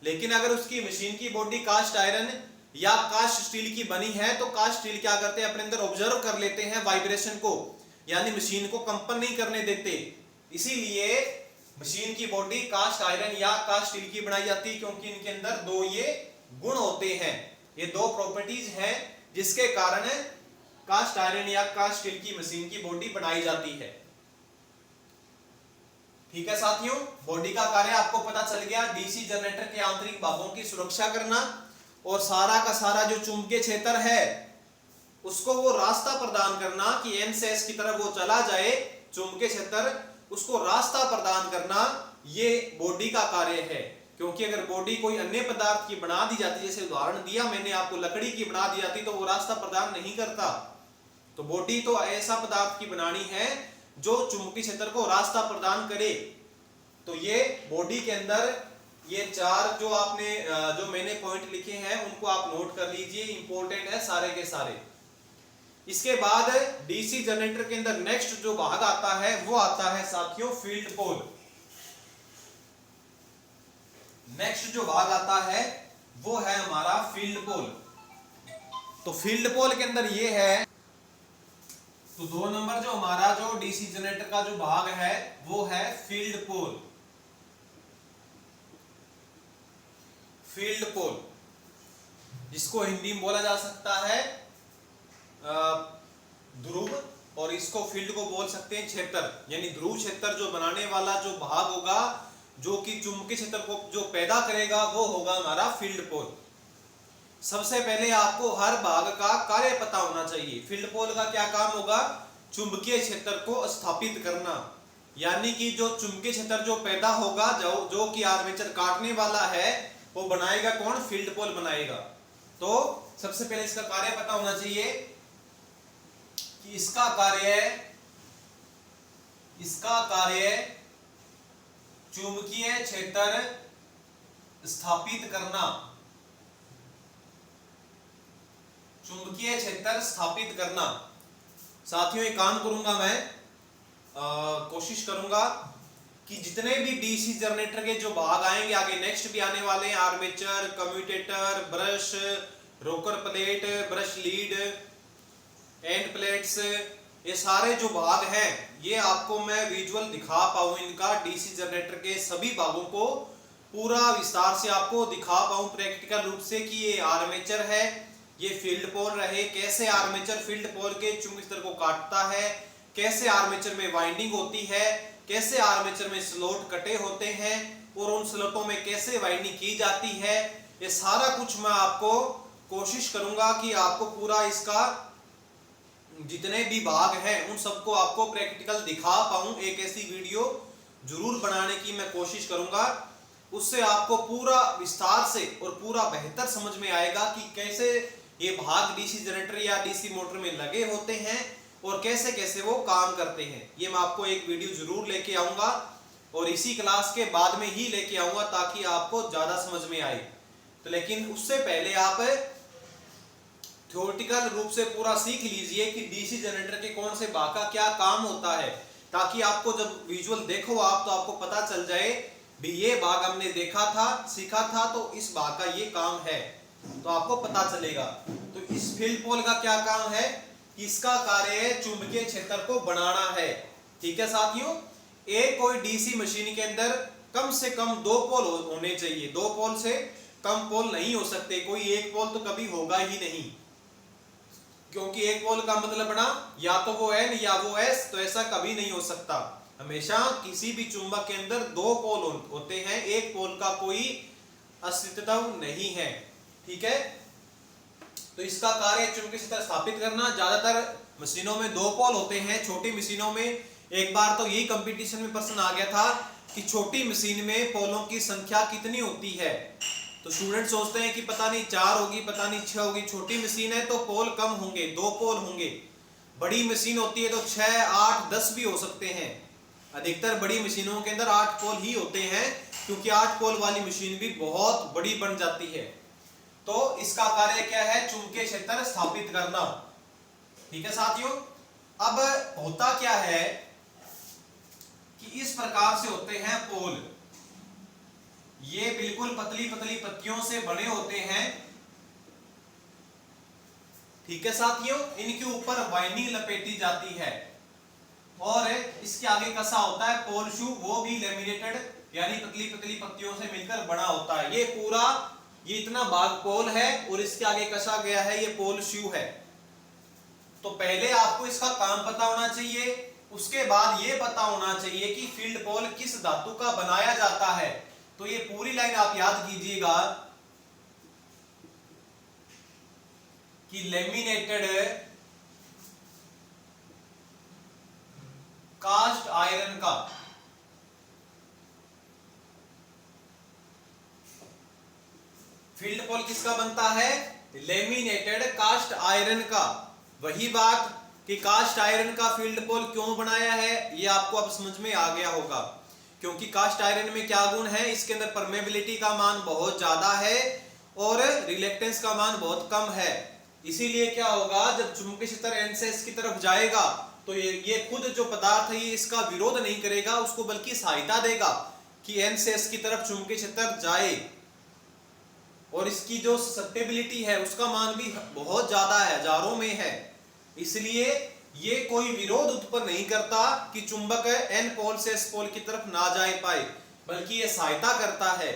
लेकिन अगर उसकी मशीन की बॉडी कास्ट आयरन या कास्ट स्टील की बनी है तो कास्ट स्टील क्या करते हैं? अपने अंदर ऑब्जर्व कर लेते हैं वाइब्रेशन को, यानी मशीन को कंपन नहीं करने देते। इसीलिए मशीन की बॉडी कास्ट आयरन या कास्ट स्टील की बनाई जाती है, क्योंकि इनके अंदर दो ये गुण होते हैं, ये दो प्रॉपर्टीज हैं जिसके कारण कास्ट आयरन या कास्ट स्टील की मशीन की बॉडी बनाई जाती है। ठीक है साथियों, बॉडी का कार्य आपको पता चल गया। डीसी जनरेटर के आंतरिक भागों की सुरक्षा करना और सारा का सारा जो चुंबकीय क्षेत्र है उसको वो रास्ता प्रदान करना कि एन से एस की तरफ वो चला जाए, चुंबकीय क्षेत्र उसको रास्ता प्रदान करना, ये बॉडी का कार्य है। क्योंकि अगर बॉडी कोई अन्य पदार्थ की बना दी जाती, जैसे उदाहरण दिया मैंने आपको, लकड़ी की बना दी जाती, तो वो रास्ता प्रदान नहीं करता। तो बॉडी तो ऐसा पदार्थ की बनानी है जो चुंबकीय क्षेत्र को रास्ता प्रदान करे। तो ये बॉडी के अंदर ये चार जो मैंने पॉइंट लिखे हैं उनको आप नोट कर लीजिए, इंपॉर्टेंट है सारे के सारे। इसके बाद डीसी जनरेटर के अंदर नेक्स्ट जो भाग आता है वो आता है साथियों फील्ड पोल। नेक्स्ट जो भाग आता है वो है हमारा फील्ड पोल। तो फील्ड पोल के अंदर ये है, तो 2 नंबर जो हमारा जो डीसी जनरेटर का जो भाग है वो है फील्ड पोल। फील्ड पोल जिसको हिंदी में बोला जा सकता है ध्रुव, और इसको फील्ड को बोल सकते हैं क्षेत्र, यानी ध्रुव क्षेत्र जो बनाने वाला जो भाग होगा जो कि चुंबकीय क्षेत्र को जो पैदा करेगा वो होगा हमारा फील्ड पोल। सबसे पहले आपको हर भाग का कार्य पता होना चाहिए। फील्ड पोल का क्या काम होगा? चुंबकीय क्षेत्र को स्थापित करना, यानी कि जो चुंबकीय क्षेत्र जो पैदा होगा जो कि आर्मेचर काटने वाला है वो बनाएगा कौन? फील्ड पोल बनाएगा। तो सबसे पहले इसका कार्य पता होना चाहिए कि इसका कार्य चुंबकीय क्षेत्र स्थापित करना। चुंबकीय क्षेत्र स्थापित करना। साथियों एक काम करूंगा मैं, कोशिश करूंगा कि जितने भी डीसी जनरेटर के जो भाग आएंगे आगे नेक्स्ट भी आने वाले हैं, armature, commutator, brush, rocker plate, brush lead, end plates, ये सारे जो भाग हैं ये आपको मैं विजुअल दिखा पाऊं, इनका डीसी जनरेटर के सभी भागों को पूरा विस्तार से आपको दिखा पाऊं प्रैक्टिकल रूप से कि ये आर्मेचर है, ये फील्ड पोल रहे, कैसे आर्मेचर फील्ड पोल के चुंबकीय क्षेत्र को काटता है, कैसे आर्मेचर में वाइंडिंग होती है, कैसे आर्मेचर में स्लॉट कटे होते हैं और उन स्लॉटों में कैसे वाइंडिंग की जाती है। ये सारा कुछ मैं आपको कोशिश करूंगा कि आपको पूरा इसका जितने भी भाग हैं उन सबको आपको प्रैक्टिकल दिखा पाऊं। एक ऐसी वीडियो जरूर बनाने की मैं कोशिश करूंगा, उससे आपको पूरा विस्तार से और पूरा बेहतर समझ में आएगा कि कैसे ये भाग डीसी जनरेटर या डीसी मोटर में लगे होते हैं और कैसे कैसे वो काम करते हैं। ये मैं आपको एक वीडियो जरूर लेके आऊंगा और इसी क्लास के बाद में ही लेके आऊंगा ताकि आपको ज्यादा समझ में आए। तो लेकिन उससे पहले आप थ्योरेटिकल रूप से पूरा सीख लीजिए कि डीसी जनरेटर के कौन से भाग का क्या काम होता है, ताकि आपको जब विजुअल देखो आप तो आपको पता चल जाए भी ये भाग हमने देखा था, सीखा था, तो इस भाग का ये काम है, तो आपको पता चलेगा। तो इस फील्ड पोल का क्या काम है? इसका कार्य चुंबकीय क्षेत्र को बनाना है। ठीक है साथियों, एक कोई डीसी मशीन के अंदर कम से कम 2 पोल होने चाहिए, 2 पोल से कम पोल नहीं हो सकते, कोई एक पोल तो कभी होगा ही नहीं, क्योंकि एक पोल का मतलब बना या तो वो एन या वो एस, तो ऐसा कभी नहीं हो सकता। हमेशा किसी भी चुंबक के अंदर 2 पोल होते हैं, एक पोल का कोई अस्तित्व नहीं है। ठीक है, तो इसका कार्य चुंबकीय क्षेत्र स्थापित करना। ज्यादातर मशीनों में 2 पोल होते हैं, छोटी मशीनों में एक बार तो यही कंपटीशन में प्रश्न आ गया था कि छोटी मशीन में पोलों की संख्या कितनी होती है, तो स्टूडेंट सोचते हैं कि पता नहीं 4 होगी, पता नहीं 6 होगी। छोटी मशीन है तो पोल कम होंगे, 2 पोल होंगे। बड़ी मशीन होती है तो 6, 8, 10 भी हो सकते हैं। अधिकतर बड़ी मशीनों के अंदर 8 पोल ही होते हैं, क्योंकि 8 पोल वाली मशीन भी बहुत बड़ी बन जाती है। तो इसका कार्य क्या है? चुंबकीय क्षेत्र स्थापित करना। ठीक है साथियों, अब होता क्या है कि इस प्रकार से होते हैं पोल, ये बिल्कुल पतली पतली पत्तियों से बने होते हैं। ठीक है साथियों, इनके ऊपर वाइंडिंग लपेटी जाती है और इसके आगे कसा होता है पोल शू, वो भी लेमिनेटेड यानी पतली पतली पत्तियों से मिलकर बना होता है। ये इतना भाग पोल है और इसके आगे कसा गया है ये पोल शू है। तो पहले आपको इसका काम पता होना चाहिए, उसके बाद ये पता होना चाहिए कि फील्ड पोल किस धातु का बनाया जाता है। तो ये पूरी लाइन आप याद कीजिएगा कि लेमिनेटेड कास्ट आयरन का, फील्ड पोल किसका बनता है? लेमिनेटेड कास्ट आयरन का। वही बात कि कास्ट आयरन का फील्ड पोल क्यों बनाया है, ये आपको अब समझ में आ गया होगा। क्योंकि कास्ट आयरन में क्या गुण है, इसके अंदर परमेबिलिटी का मान बहुत ज्यादा है और रिलेक्टेंस का मान बहुत कम है। इसीलिए क्या होगा, जब चुंबकीय क्षेत्र N से S की तरफ जाएगा तो ये खुद जो पदार्थ है ये इसका विरोध नहीं करेगा, उसको बल्कि सहायता देगा कि N से S की तरफ चुंबकीय क्षेत्र जाए। और इसकी जो सस्टेबिलिटी है उसका मान भी बहुत ज्यादा है, हजारों में है। इसलिए ये कोई विरोध उत्पन्न नहीं करता कि चुंबक N पोल से S पोल की तरफ ना जा पाए, बल्कि ये सहायता करता है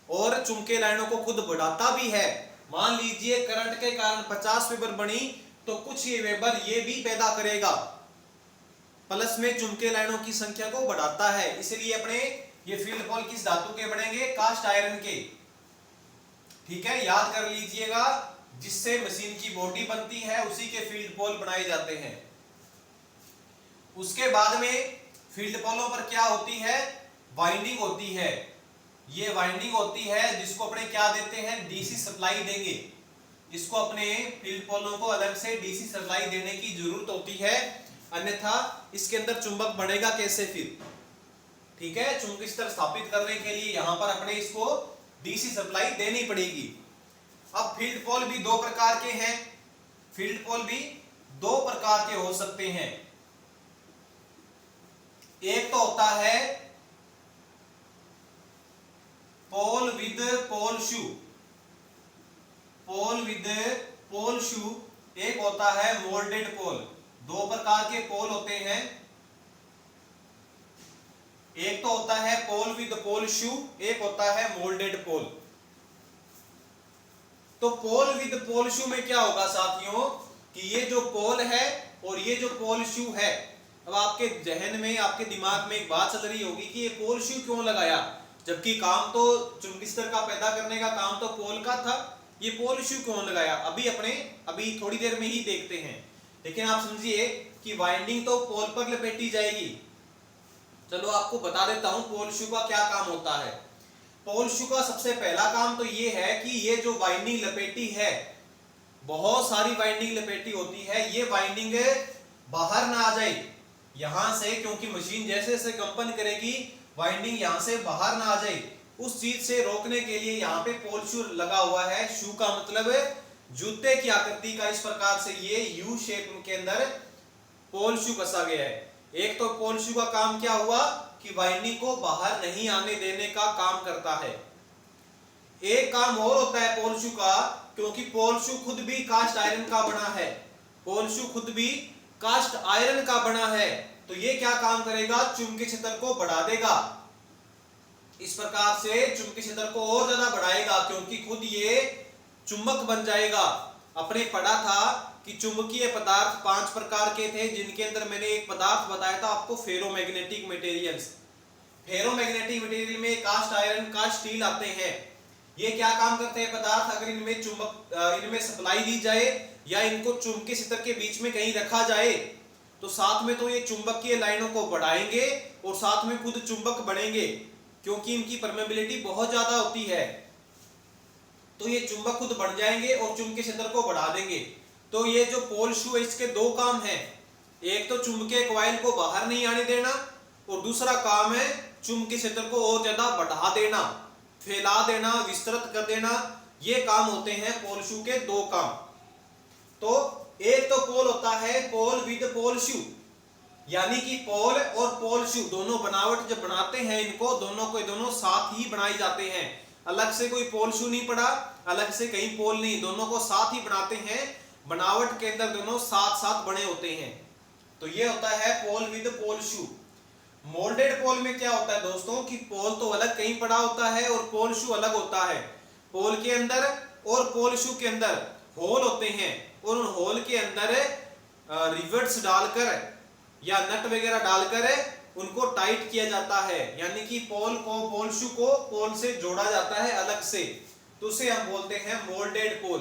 और चुंबकीय लाइनों को खुद बढ़ाता भी है। मान लीजिए करंट के कारण 50 वेबर बनी तो कुछ ये वेबर ये भी पैदा करेगा, प्लस में चुंबकीय लाइनों की संख्या को बढ़ाता है। इसलिए अपने ये फील्ड पोल किस धातु के बनेंगे, कास्ट आयरन के। ठीक है, याद कर लीजिएगा, जिससे मशीन की बॉडी बनती है उसी के फील्ड पोल बनाए जाते हैं। उसके बाद में फील्ड पोलों पर क्या होती है, वाइंडिंग होती है। ये वाइंडिंग होती है जिसको अपने क्या देते हैं, डीसी सप्लाई देंगे। इसको अपने फील्ड पोलों को अलग से डीसी सप्लाई देने की जरूरत होती है, अन्यथा इसके अंदर चुंबक बढ़ेगा कैसे फिर। ठीक है, चुंबकीय क्षेत्र स्थापित करने के लिए यहां पर अपने इसको डीसी सप्लाई देनी पड़ेगी। अब फील्ड पोल भी दो प्रकार के हैं, फील्ड पोल भी दो प्रकार के हो सकते हैं। एक तो होता है पोल with pole shoe, pole with पोल शू। एक होता है मोल्डेड पोल। दो प्रकार के पोल होते हैं, एक तो होता है पोल विद पोल शू, एक होता है मोल्डेड पोल। तो पोल विद पोल शू में क्या होगा साथियों, कि ये जो पोल है और ये जो पोल शू है, अब आपके जहन में, आपके दिमाग में एक बात चल रही होगी कि ये पोल शू क्यों लगाया, जबकि काम तो चुंबकीय क्षेत्र का पैदा करने का काम तो पोल का था, ये पोल शू क्यों लगाया, अभी थोड़ी देर में ही देखते हैं। लेकिन आप समझिए कि वाइंडिंग तो पोल पर लपेटी जाएगी। चलो आपको बता देता हूं पोल शू का क्या काम होता है। पोल शू का सबसे पहला काम तो ये है कि ये जो वाइंडिंग लपेटी है, बहुत सारी वाइंडिंग लपेटी होती है, ये वाइंडिंग बाहर ना आ जाए यहां से, क्योंकि मशीन जैसे जैसे कंपन करेगी वाइंडिंग यहां से बाहर ना आ जाए, उस चीज से रोकने के लिए यहाँ पे पोल शू लगा हुआ है। शू का मतलब जूते की आकृति का, इस प्रकार से ये यू शेप के अंदर पोल शू कसा गया है। एक तो पोल शू का काम क्या हुआ कि वाइंडिंग को बाहर नहीं आने देने का काम करता है। एक काम और होता है पोल शू का, क्योंकि पोल शू खुद भी कास्ट आयरन का बना है, पोल शू खुद भी कास्ट आयरन का बना है, तो ये क्या काम करेगा, चुंबकीय क्षेत्र को बढ़ा देगा। इस प्रकार से चुंबकीय क्षेत्र को और ज्यादा बढ़ाएगा, क्योंकि खुद ये चुंबक बन जाएगा। अपने पढ़ा था कि चुंबकीय पदार्थ 5 प्रकार के थे, जिनके अंदर मैंने एक पदार्थ बताया था आपको, फेरोमैग्नेटिक मटेरियल्स। फेरोमैग्नेटिक मटेरियल में कास्ट आयरन का स्टील आते हैं। ये क्या काम करते हैं पदार्थ, अगर इनमें सप्लाई दी जाए या इनको चुंबकीय क्षेत्र के बीच में कहीं रखा जाए तो साथ में तो ये चुंबकीय लाइनों को बढ़ाएंगे और साथ में खुद चुंबक बनेंगे, क्योंकि इनकी परमेबिलिटी बहुत ज्यादा होती है। तो ये चुंबक खुद बढ़ जाएंगे और चुंबकीय क्षेत्र को बढ़ा देंगे। तो ये जो पोल शू है इसके दो काम हैं, एक तो चुंबकीय कॉइल को बाहर नहीं आने देना और दूसरा काम है चुंबकीय क्षेत्र को और ज्यादा बढ़ा देना, फैला देना, विस्तृत कर देना। ये काम होते हैं पोल शू के दो काम। तो एक तो पोल होता है पोल विद पोल शू, यानी कि पोल और पोल शू दोनों बनावट जब बनाते हैं, इनको दोनों को दोनों साथ ही बनाए जाते हैं। अलग से कोई पोल शू नहीं पड़ा, अलग से कहीं पोल नहीं, दोनों को साथ ही बनाते हैं। बनावट के अंदर दोनों साथ साथ बने होते हैं। तो ये होता है पोल विद पोल शू। मोल्डेड पोल में क्या होता है दोस्तों कि पोल तो अलग कहीं पड़ा होता है और पोल शू अलग होता है। पोल के अंदर और पोल शू के अंदर होल होते हैं और उन होल के अंदर रिवेट्स डालकर या नट वगैरह डालकर उनको टाइट किया जाता है, यानी कि पोल शू को पोल से जोड़ा जाता है अलग से, तो उसे हम बोलते हैं मोल्डेड पोल।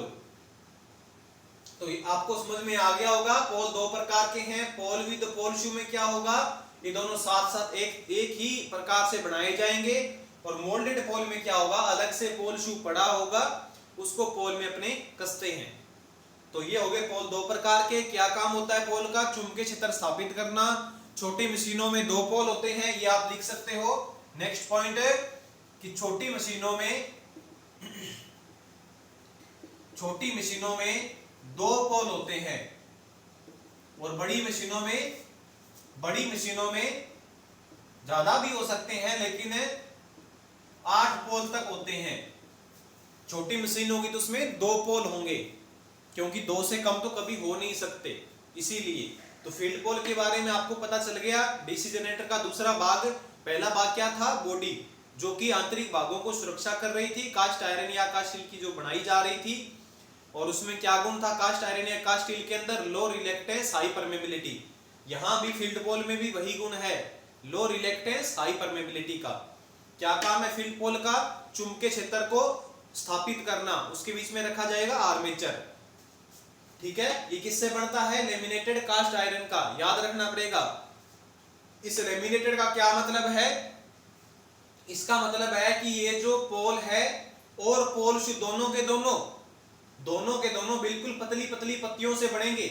तो आपको समझ में आ गया होगा, पोल दो प्रकार के हैं। पोल विद पोल शू में क्या होगा, ये दोनों साथ साथ एक ही प्रकार से बनाए जाएंगे, और मोल्डेड पोल में क्या होगा, अलग से पोल शू पड़ा होगा, उसको पोल में अपने कसते हैं। तो ये हो गए पोल दो प्रकार के। क्या काम होता है पोल का? चुंबकीय क्षेत्र स्थापित करना। छोटी मशीनों में दो पोल होते हैं, ये आप लिख सकते हो। नेक्स्ट पॉइंट है कि छोटी मशीनों में दो पोल होते हैं और बड़ी मशीनों में ज्यादा भी हो सकते हैं, लेकिन 8 पोल तक होते हैं। छोटी मशीन होगी तो उसमें दो पोल होंगे, क्योंकि दो से कम तो कभी हो नहीं सकते, इसीलिए। तो फील्ड पोल के बारे में आपको पता चल गया। डीसी जनरेटर का दूसरा भाग, पहला भाग क्या था? बॉडी, जो कि आंतरिक भागों को सुरक्षा कर रही थी, कास्ट आयरन या कास्ट स्टील की जो बनाई जा रही थी। और उसमें क्या गुण था कास्ट आयरन या कास्ट स्टील के अंदर? लो रिलेक्टेंस, हाई परमेबिलिटी। यहां भी फील्ड पोल में भी वही गुण है, लो रिलेक्टेंस, हाई परमेबिलिटी का। क्या काम है फील्ड पोल का? चुंबकीय क्षेत्र को स्थापित करना। उसके बीच में रखा जाएगा आर्मेचर, ठीक है। ये किससे बनता है? लेमिनेटेड कास्ट आयरन का, याद रखना पड़ेगा। इस लेमिनेटेड का क्या मतलब है? इसका मतलब है कि ये जो पोल है और पोल दोनों के दोनों बिल्कुल पतली पतली पत्तियों से बनेंगे।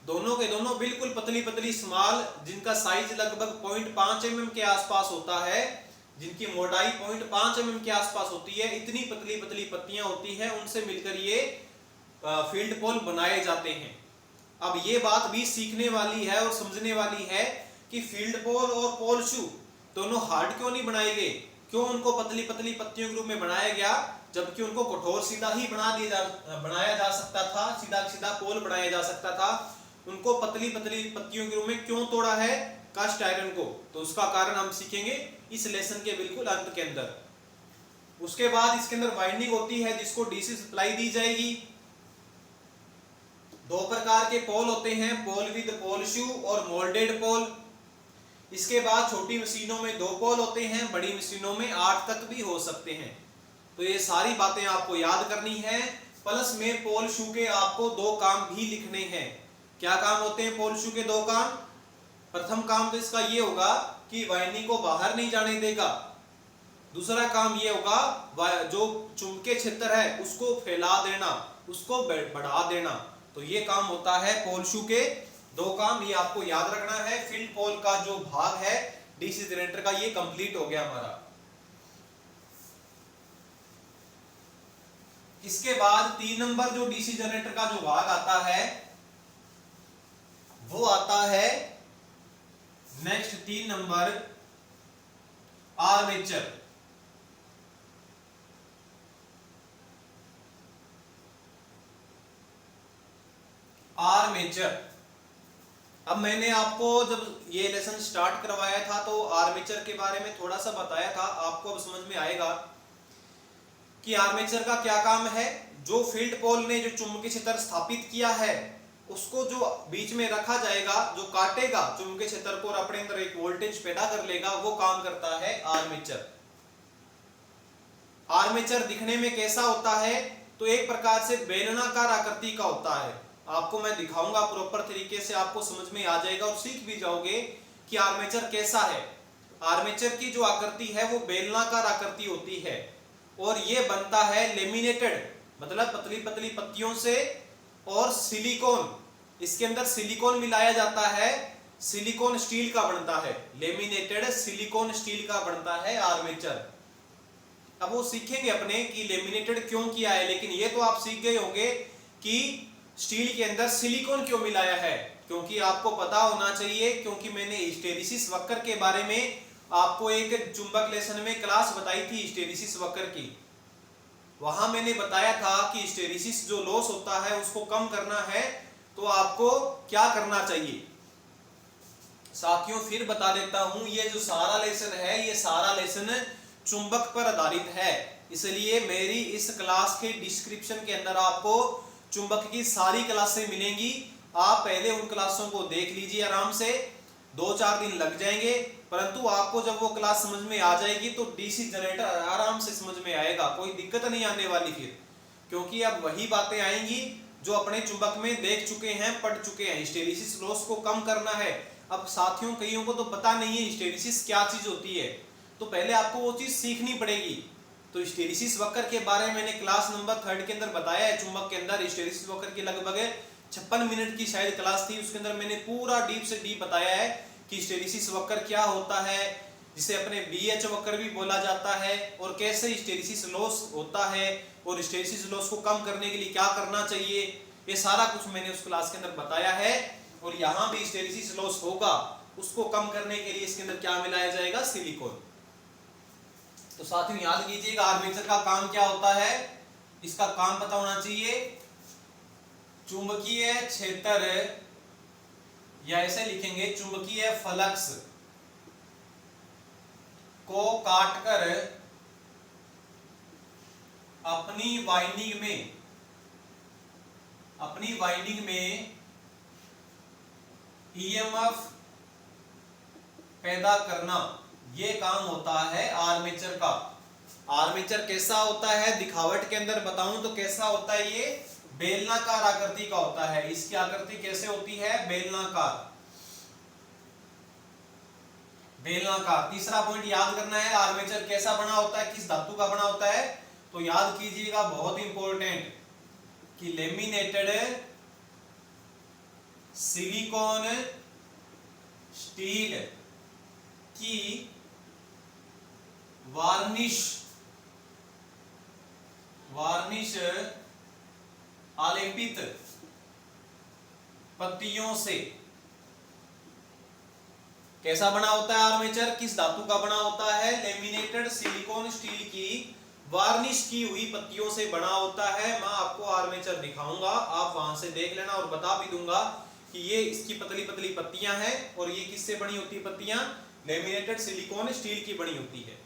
दोनों के दोनों बिल्कुल पतली पतली स्मॉल, जिनका साइज लगभग 0.5 mm के आसपास होता है, जिनकी मोटाई 0.5 mm के आसपास होती है। इतनी पतली पतली पत्तियां होती हैं, उनसे मिलकर ये फील्ड पोल बनाए जाते हैं। अब ये बात भी सीखने वाली है और समझने वाली है कि फील्ड पोल और पोल शू दोनों हार्ड क्यों नहीं बनाए गए, क्यों उनको पतली पतली पत्तियों के रूप में बनाया गया, जबकि उनको कठोर सीधा ही बनाया जा सकता था, सीधा सीधा पोल बनाया जा सकता था। उनको पतली पतली पत्तियों के रूप में क्यों तोड़ा है कास्ट आयरन को? तो उसका कारण हम सीखेंगे इस लेसन के बिल्कुल अंत के अंदर। उसके बाद इसके अंदर वाइंडिंग होती है जिसको डीसी सप्लाई दी जाएगी। दो प्रकार के पोल होते हैं, पोल विद पोल शू और मोल्डेड पोल। इसके बाद छोटी मशीनों में दो पोल होते हैं, बड़ी मशीनों में 8 तक भी हो सकते हैं। तो ये सारी बातें आपको याद करनी है। प्लस में पोल शू के आपको दो काम भी लिखने हैं। क्या काम होते हैं पोल शू के? दो काम। प्रथम काम तो इसका ये होगा कि वाइंडिंग को बाहर नहीं जाने देगा। दूसरा काम ये होगा जो चुंबकीय क्षेत्र है उसको फैला देना, उसको बढ़ा देना। तो ये काम होता है पोल शू के दो काम, ये आपको याद रखना है। फील्ड पोल का जो भाग है डीसी जनरेटर का, ये कंप्लीट हो गया हमारा। इसके बाद 3 नंबर जो डीसी जनरेटर का जो भाग आता है वो आता है नेक्स्ट 3 नंबर आर्मेचर। अब मैंने आपको जब ये लेसन स्टार्ट करवाया था तो आर्मेचर के बारे में थोड़ा सा बताया था, आपको अब समझ में आएगा कि आर्मेचर का क्या काम है। जो फील्ड पोल ने जो चुंबकीय क्षेत्र स्थापित किया है उसको जो बीच में रखा जाएगा, जो काटेगा चुंबकीय क्षेत्र को और अपने अंदर एक वोल्टेज पैदा कर लेगा, वो काम करता है आर्मेचर। आर्मेचर दिखने में कैसा होता है? तो एक प्रकार से बेलनाकार आकृति का होता है। आपको मैं दिखाऊंगा प्रॉपर तरीके से, आपको समझ में आ जाएगा और सीख भी जाओगे कि आर्मेचर कैसा है। आर्मेचर की जो आकृति है वो बेलनाकार आकृति होती है और ये बनता है लेमिनेटेड, मतलब पतली पतली पत्तियों से, और सिलिकॉन, इसके अंदर सिलिकॉन मिलाया जाता है, सिलिकॉन स्टील का बनता है। लेमिनेटेड सिलिकॉन स्टील का बनता है आर्मेचर। अब वो सीखेंगे अपने कि लेमिनेटेड क्यों किया है, लेकिन ये तो आप सीख गए होंगे कि स्टील के अंदर सिलिकॉन क्यों मिलाया है, क्योंकि आपको पता होना चाहिए, क्योंकि मैंने हिस्टेरिसिस वक्र के बारे में आपको एक चुंबक लेसन में क्लास बताई थी हिस्टेरिसिस वक्र की। वहां मैंने बताया था कि हिस्टेरिसिस जो लॉस होता है उसको कम करना है तो आपको क्या करना चाहिए। साथियों फिर बता देता हूं, ये जो सारा लेसन है ये सारा लेसन चुंबक पर आधारित है, इसलिए मेरी इस क्लास के डिस्क्रिप्शन के अंदर आपको चुंबक की सारी क्लासें मिलेंगी। आप पहले उन क्लासों को देख लीजिए आराम से, 2-4 दिन लग जाएंगे, परंतु आपको जब वो क्लास समझ में आ जाएगी तो डीसी जनरेटर आराम से समझ में आएगा, कोई दिक्कत नहीं आने वाली फिर, क्योंकि अब वही बातें आएंगी जो अपने चुंबक में देख चुके हैं, पढ़ चुके हैं। हिस्टेरिसिस लॉस को कम करना है। अब साथियों कईयों को तो पता नहीं है हिस्टेरिसिस क्या चीज होती है, तो पहले आपको वो चीज सीखनी पड़ेगी। तो हिस्टैरिसीस वक्र के बारे में मैंने क्लास नंबर 3 के अंदर बताया है। चुंबक के अंदर हिस्टैरिसीस वक्र की लगभग 56 मिनट की शायद क्लास थी, उसके अंदर मैंने पूरा डीप से डीप बताया है कि हिस्टैरिसीस वक्र क्या होता है, जिसे अपने बीएच वक्र भी बोला जाता है, और कैसे हिस्टैरिसीस लॉस होता है और हिस्टैरिसीस लॉस को कम करने के लिए क्या करना चाहिए, ये सारा कुछ मैंने उस क्लास के अंदर बताया है। और यहाँ भी हिस्टैरिसीस लॉस होगा, उसको कम करने के लिए इसके अंदर क्या मिलाया जाएगा, सिलिकॉन। तो साथियों याद कीजिएगा आर्मेचर का काम क्या होता है, इसका काम पता होना चाहिए। चुंबकीय क्षेत्र, या ऐसे लिखेंगे चुंबकीय फ्लक्स को काटकर अपनी वाइंडिंग में ईएमएफ पैदा करना, ये काम होता है आर्मेचर का। आर्मेचर कैसा होता है, दिखावट के अंदर बताऊं तो कैसा होता है, ये बेलनाकार आकृति का होता है। इसकी आकृति कैसे होती है, बेलनाकार। बेलनाकार। तीसरा पॉइंट याद करना है, आर्मेचर कैसा बना होता है, किस धातु का बना होता है, तो याद कीजिएगा बहुत इंपॉर्टेंट कि लेमिनेटेड सिलिकॉन स्टील की वार्निश आलेपित पत्तियों से। कैसा बना होता है आर्मेचर, किस धातु का बना होता है, लेमिनेटेड सिलिकॉन स्टील की वार्निश की हुई पत्तियों से बना होता है। मैं आपको आर्मेचर दिखाऊंगा, आप वहां से देख लेना, और बता भी दूंगा कि ये इसकी पतली पतली पत्तियां हैं, और ये किससे बनी होती है पत्तियां, लेमिनेटेड सिलिकॉन स्टील की बनी होती है।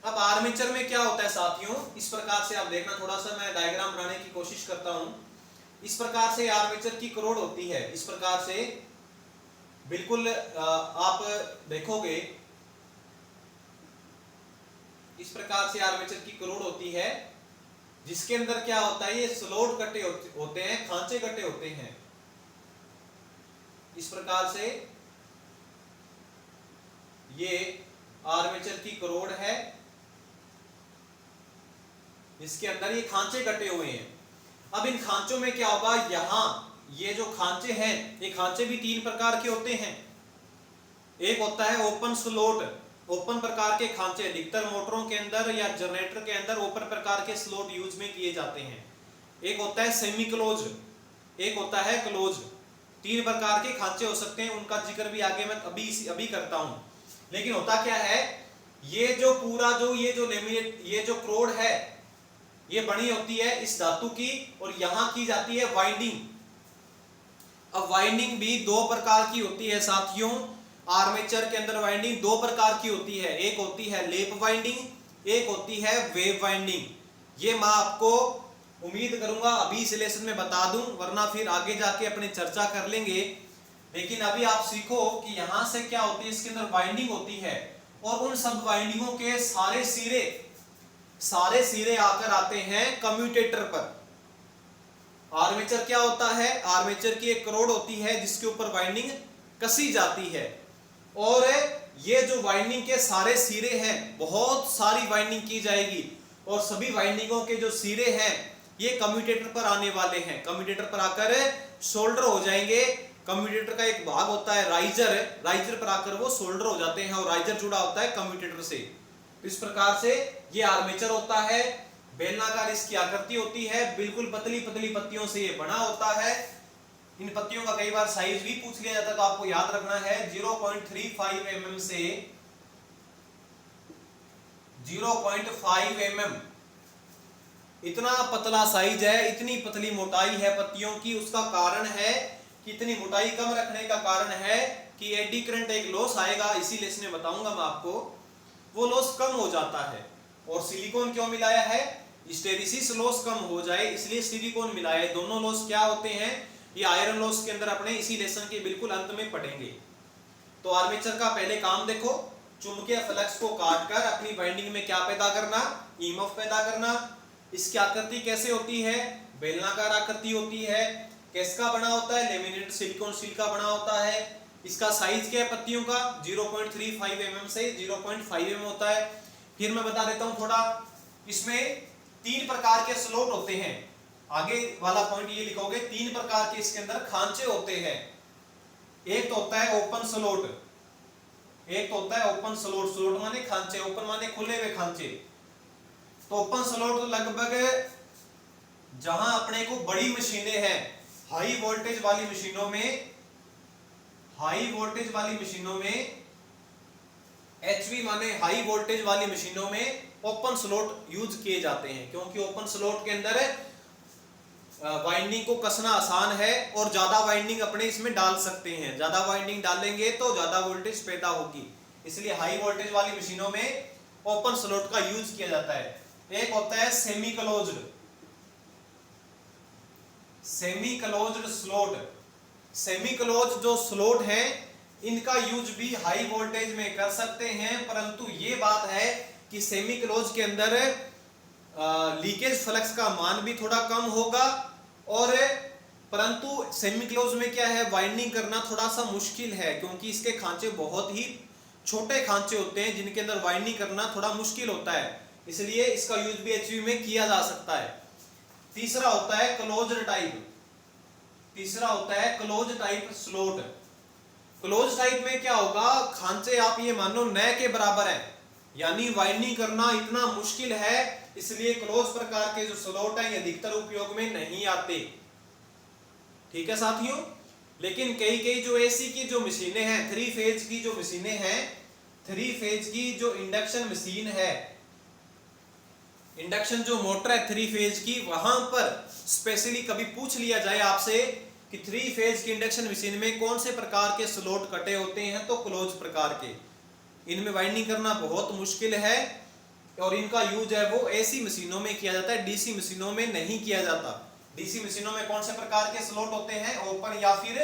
अब आर्मेचर में क्या होता है साथियों, इस प्रकार से आप देखना, थोड़ा सा मैं डायग्राम बनाने की कोशिश करता हूं। इस प्रकार से आर्मेचर की करोड़ होती है, इस प्रकार से बिल्कुल आप देखोगे, इस प्रकार से आर्मेचर की करोड़ होती है, जिसके अंदर क्या होता है, ये स्लॉट कटे होते हैं, खांचे कटे होते हैं। इस प्रकार से ये आर्मेचर की करोड़ है, जिसके अंदर ये खांचे कटे हुए हैं। अब इन खांचों में क्या होगा, यहां ये जो खांचे हैं, ये खांचे भी 3 प्रकार के होते हैं। एक होता है ओपन स्लॉट, ओपन प्रकार के खांचे अधिकतर मोटरों के अंदर या जनरेटर के अंदर ओपन प्रकार के स्लॉट यूज में किए जाते हैं। एक होता है सेमी क्लोज, एक होता है क्लोज। 3 प्रकार के खांचे हो सकते हैं, उनका जिक्र भी आगे मैं अभी करता हूं। लेकिन होता क्या है, ये जो पूरा जो लेमिनेट, ये जो क्रोड है, ये बनी होती है इस धातु की, और यहां की जाती है वाइंडिंग। अब वाइंडिंग भी 2 प्रकार की होती है साथियों। आर्मेचर के अंदर वाइंडिंग 2 प्रकार की होती है, एक होती है लेप वाइंडिंग, एक होती है वेव वाइंडिंग। ये मैं आपको उम्मीद करूंगा अभी इस लेसन में बता दूं, वरना फिर आगे जाके अपनी चर्चा कर लेंगे। लेकिन अभी आप सीखो कि यहां से क्या होती है, इसके अंदर वाइंडिंग होती है, और उन सब वाइंडिंगों के सारे सिरे आकर आते हैं कम्यूटेटर पर। आर्मेचर क्या होता है, आर्मेचर की एक करोड़ होती है जिसके ऊपर वाइंडिंग कसी जाती है, और ये जो वाइंडिंग के सारे सिरे हैं, बहुत सारी वाइंडिंग की जाएगी, और सभी वाइंडिंगों के जो सिरे हैं ये कम्यूटेटर पर आने वाले हैं। कम्यूटेटर पर आकर शोल्डर हो जाएंगे। कम्यूटेटर का एक भाग होता है राइजर, राइजर पर आकर वो शोल्डर हो जाते हैं, और राइजर जुड़ा होता है कम्यूटेटर से। तो इस प्रकार से ये आर्मेचर होता है। बेलनाकार इसकी आकृति होती है, बिल्कुल पतली पतली पत्तियों से ये बना होता है। इन पत्तियों का कई बार साइज भी पूछ लिया जाता है, तो आपको याद रखना है 0.35 mm से 0.5 mm, इतना पतला साइज है, इतनी पतली मोटाई है पत्तियों की। उसका कारण है कि इतनी मोटाई कम रखने का कारण है कि एडी करंट एक लॉस आएगा, इसी लेसन में बताऊंगा मैं आपको, वो लॉस कम हो जाता है। और सिलिकॉन क्यों मिलाया है, हिस्टैरिसीस लॉस कम हो जाए इसलिए सिलिकॉन मिलाया है। दोनों लॉस क्या होते हैं, ये आयरन लॉस के अंदर अपने इसी लेसन के बिल्कुल अंत में पढ़ेंगे। तो आर्मेचर का पहले काम देखो, चुंबकीय फ्लक्स को काटकर अपनी वाइंडिंग में क्या पैदा करना, ईएमएफ पैदा करना। इसकी आकृति कैसे होती है, बेलनाकार आकृति होती है। किसका बना होता है, लेमिनेटेड सिलिकॉन स्टील का बना होता है। इसका साइज क्या है पत्तियों का, 0.35 mm से 0.5 mm होता है। फिर मैं बता देता हूं थोड़ा, इसमें 3 प्रकार के स्लॉट होते हैं। आगे वाला पॉइंट ये लिखोगे, 3 प्रकार के इसके अंदर खांचे होते हैं। एक तो होता है ओपन स्लॉट, एक तो होता है ओपन स्लॉट, स्लॉट माने खांचे, ओपन माने खुले हुए खांचे। तो ओपन स्लॉट लगभग जहां अपने को बड़ी मशीनें हैं, हाई वोल्टेज वाली मशीनों में, हाई वोल्टेज वाली मशीनों में, एचवी माने हाई वोल्टेज वाली मशीनों में ओपन स्लॉट यूज किए जाते हैं, क्योंकि ओपन स्लॉट के अंदर वाइंडिंग को कसना आसान है और ज्यादा वाइंडिंग अपने इसमें डाल सकते हैं। ज्यादा वाइंडिंग डालेंगे तो ज्यादा वोल्टेज पैदा होगी, इसलिए हाई वोल्टेज वाली मशीनों में ओपन स्लॉट का यूज किया जाता है। एक होता है semi closed, semi closed slot. Semi close जो स्लॉट है इनका यूज भी हाई वोल्टेज में कर सकते हैं, परंतु ये बात है कि सेमी क्लोज के अंदर लीकेज फ्लक्स का मान भी थोड़ा कम होगा, और परंतु सेमी क्लोज में क्या है, वाइंडिंग करना थोड़ा सा मुश्किल है, क्योंकि इसके खांचे बहुत ही छोटे खांचे होते हैं जिनके अंदर वाइंडिंग करना थोड़ा मुश्किल होता है, इसलिए इसका यूज भी एचवी में किया जा सकता है। तीसरा होता है क्लोज्ड टाइप, तीसरा होता है close type slot. Close type में क्या होगा, खांचे आप ये मान लो नए के बराबर है, यानी वाइंडिंग करना इतना मुश्किल है, इसलिए क्लोज प्रकार के जो स्लॉट हैं ये अधिकतर उपयोग में नहीं आते। ठीक है साथियों, लेकिन कई कई जो एसी की जो मशीनें हैं, 3 फेज की जो मशीनें हैं, 3 फेज की जो इंडक्शन मशीन है, इंडक्शन जो मोटर है 3 फेज की, वहां पर स्पेशली कभी पूछ लिया जाए आपसे कि 3 फेज की इंडक्शन मशीन में कौन से प्रकार के स्लॉट कटे होते हैं, तो क्लोज प्रकार के। इनमें वाइंडिंग करना बहुत मुश्किल है और इनका यूज है वो एसी मशीनों में किया जाता है, डीसी मशीनों में नहीं किया जाता। डीसी मशीनों में कौन से प्रकार के स्लॉट होते हैं, ओपन या फिर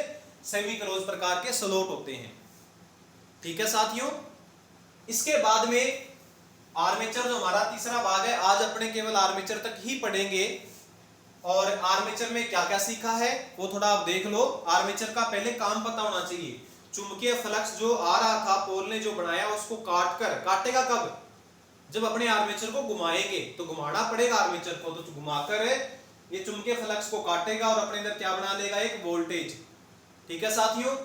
सेमी क्लोज प्रकार के स्लॉट होते हैं। ठीक है साथियों, इसके बाद में आर्मेचर जो हमारा तीसरा भाग है, आज अपने केवल आर्मेचर तक ही पढ़ेंगे। और आर्मेचर में क्या क्या सीखा है वो थोड़ा आप देख लो। आर्मेचर का पहले काम पता होना चाहिए। चुंबकीय फ्लक्स जो आ रहा था, पोल ने जो बनाया उसको काटेगा कब, जब अपने आर्मेचर को घुमाएंगे, तो घुमाना पड़ेगा आर्मेचर को, तो घुमाकर ये चुंबकीय फ्लक्स को काटेगा और अपने अंदर क्या बना लेगा, एक वोल्टेज। ठीक है साथियों,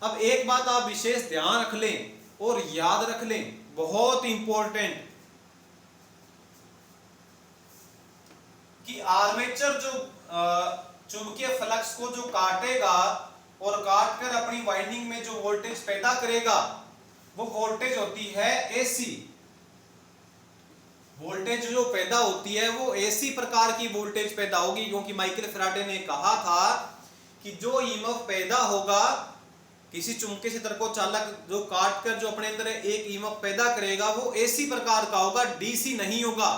अब एक बात आप विशेष ध्यान रख लें और याद रख लें, बहुत इंपॉर्टेंट, कि आर्मेचर जो चुंबकीय फ्लक्स को जो काटेगा और काटकर अपनी वाइंडिंग में जो वोल्टेज पैदा करेगा, वो वोल्टेज होती है एसी। वोल्टेज जो पैदा होती है वो एसी प्रकार की वोल्टेज पैदा होगी, क्योंकि माइकल फैराडे ने कहा था कि जो ईएमएफ पैदा होगा किसी चुंबकीय क्षेत्र को चालक जो काटकर जो अपने अंदर एक ईएमएफ पैदा करेगा, वो एसी प्रकार का होगा, डीसी नहीं होगा।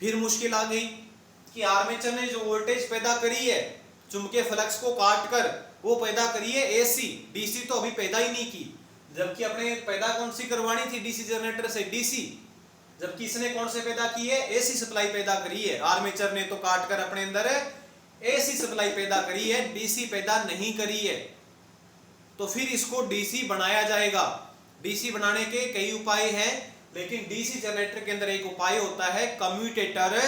फिर मुश्किल आ गई कि आर्मेचर ने जो वोल्टेज पैदा करी है चुंबकीय फ्लक्स को काटकर, वो पैदा करी है एसी, डीसी तो अभी पैदा ही नहीं की। जबकि अपने पैदा कौन सी करवानी थी, डीसी जनरेटर से डीसी, जबकि इसने कौन से पैदा की है, एसी सप्लाई पैदा करी है। आर्मेचर ने तो काटकर अपने अंदर एसी सप्लाई पैदा करी है, डीसी पैदा नहीं करी है। तो फिर इसको डीसी बनाया जाएगा। डीसी बनाने के कई उपाय हैं, लेकिन डीसी जनरेटर के अंदर एक उपाय होता है कम्यूटेटर,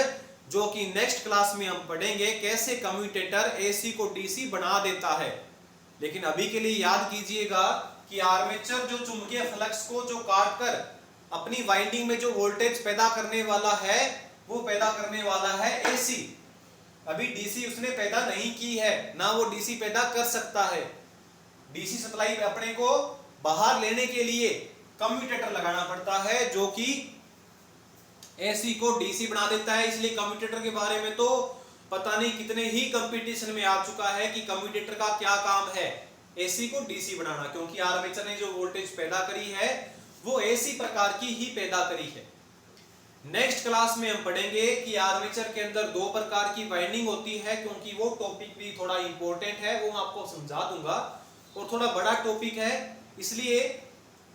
जो कि नेक्स्ट क्लास में हम पढ़ेंगे कैसे कम्यूटेटर एसी को डीसी बना देता है। लेकिन अभी के लिए याद कीजिएगा कि आर्मेचर जो चुंबकीय फ्लक्स को जो काटकर अपनी वाइंडिंग में जो वोल्टेज पैदा करने वाला है, वो पैदा करने वाला है एसी। अभी डीसी उसने पैदा नहीं की है, ना वो डीसी पैदा कर सकता है। डीसी सप्लाई अपने को बाहर लेने के लिए कम्यूटेटर लगाना पड़ता है, जो कि एसी को डीसी बना देता है। इसलिए कम्यूटेटर के बारे में तो पता नहीं कितने ही कंपटीशन में आ चुका है कि कम्यूटेटर का क्या काम है, एसी को डीसी बनाना, क्योंकि आर्मेचर ने जो वोल्टेज पैदा करी है वो एसी प्रकार की ही पैदा करी है। नेक्स्ट क्लास में हम पढ़ेंगे कि आर्मेचर के अंदर 2 प्रकार की वाइंडिंग होती है, क्योंकि वो टॉपिक भी थोड़ा इंपॉर्टेंट है, वो मैं आपको समझा दूंगा और थोड़ा बड़ा टॉपिक है, इसलिए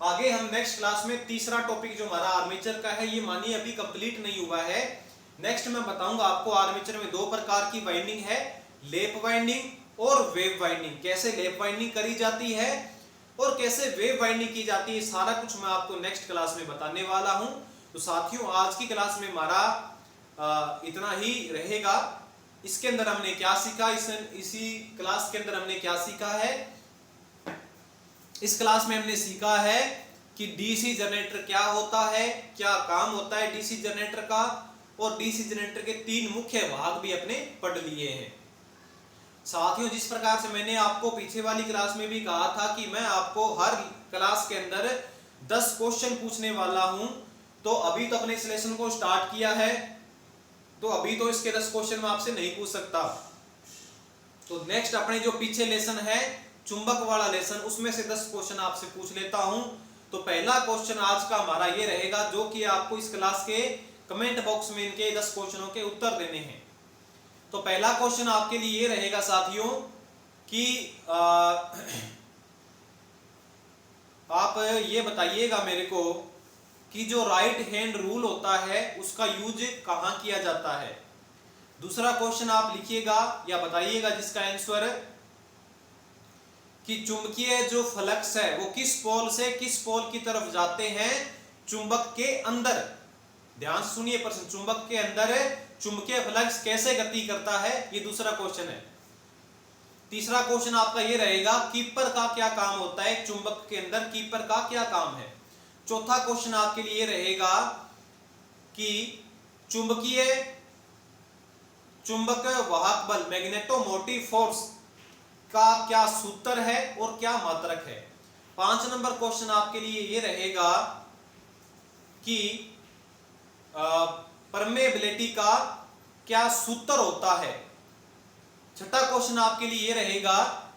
आगे हम नेक्स्ट क्लास में तीसरा टॉपिक जो हमारा आर्मेचर का है, ये मानिए अभी कंप्लीट नहीं हुआ है। नेक्स्ट मैं बताऊंगा आपको आर्मेचर में 2 प्रकार की वाइंडिंग है, लैप वाइंडिंग और वेव वाइंडिंग। कैसे लैप वाइंडिंग करी जाती है और कैसे वेव वाइंडिंग की जाती है, सारा कुछ मैं आपको नेक्स्ट क्लास में बताने वाला हूं। तो साथियों आज की क्लास में हमारा इतना ही रहेगा। इसके अंदर हमने क्या सीखा, इसी क्लास के अंदर हमने क्या सीखा है, इस क्लास में हमने सीखा है कि डीसी जनरेटर क्या होता है, क्या काम होता है डीसी जनरेटर का, और डीसी जनरेटर के 3 मुख्य भाग भी अपने पढ़ लिए हैं। साथियों जिस प्रकार से मैंने आपको पीछे वाली क्लास में भी कहा था कि मैं आपको हर क्लास के अंदर 10 क्वेश्चन पूछने वाला हूं, तो अभी तो अपने इस लेसन को स्टार्ट किया है, तो अभी तो इसके 10 क्वेश्चन मैं आपसे नहीं पूछ सकता। तो नेक्स्ट अपने जो पीछे लेसन है चुंबक वाला लेसन, उसमें से 10 क्वेश्चन आपसे पूछ लेता हूं। तो पहला क्वेश्चन आज का हमारा ये रहेगा, जो कि आपको इस क्लास के कमेंट बॉक्स में इनके 10 क्वेश्चनों के उत्तर देने हैं। तो पहला क्वेश्चन आपके लिए ये रहेगा साथियों कि आप ये बताइएगा मेरे को कि जो राइट हैंड रूल होता है उसका यूज कहां किया जाता है। दूसरा क्वेश्चन आप लिखिएगा या बताइएगा जिसका आंसर कि चुंबकीय जो फ्लक्स है वो किस पोल से किस पोल की तरफ जाते हैं चुंबक के अंदर। ध्यान से सुनिए प्रश्न, चुंबक के अंदर चुंबकीय फ्लक्स कैसे गति करता है, ये दूसरा क्वेश्चन है। तीसरा क्वेश्चन आपका ये रहेगा कीपर का क्या काम होता है, चुंबक के अंदर कीपर का क्या काम है। चौथा क्वेश्चन आपके लिए रहेगा कि चुंबक वाहक बल मैग्नेटोमोटिव फोर्स का क्या सूत्र है और क्या मात्रक है। 5 नंबर क्वेश्चन आपके लिए ये रहेगा कि परमेबिलिटी का क्या सूत्र होता है। छठा क्वेश्चन आपके लिए ये रहेगा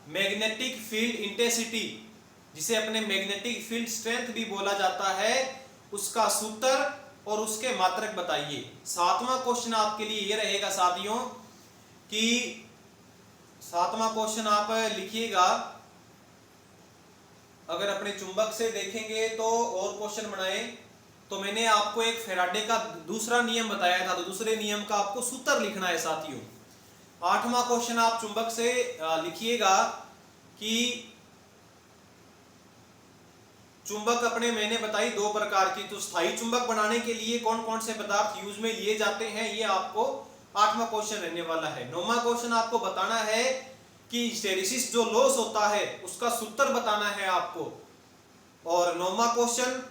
मैग्नेटिक फील्ड इंटेंसिटी, जिसे अपने मैग्नेटिक फील्ड स्ट्रेंथ भी बोला जाता है, उसका सूत्र और उसके मात्रक बताइए। 7वां क्वेश्चन आपके लिए ये रहेगा साथियों कि 7वां क्वेश्चन आप लिखिएगा, अगर अपने चुंबक से देखेंगे तो और क्वेश्चन बनाए तो मैंने आपको एक फैराडे का दूसरा नियम बताया था, तो दूसरे नियम का आपको सूत्र लिखना है साथियों। 8वां क्वेश्चन आप चुंबक से लिखिएगा कि चुंबक अपने मैंने बताई 2 प्रकार की, तो स्थायी चुंबक बनाने के लिए कौन कौन से पदार्थ यूज में लिए जाते हैं, ये आपको 8वां क्वेश्चन रहने वाला है। 9वां क्वेश्चन आपको बताना है कि हिस्टैरिसीस जो लॉस होता है उसका सूत्र बताना है आपको। और 9वां क्वेश्चन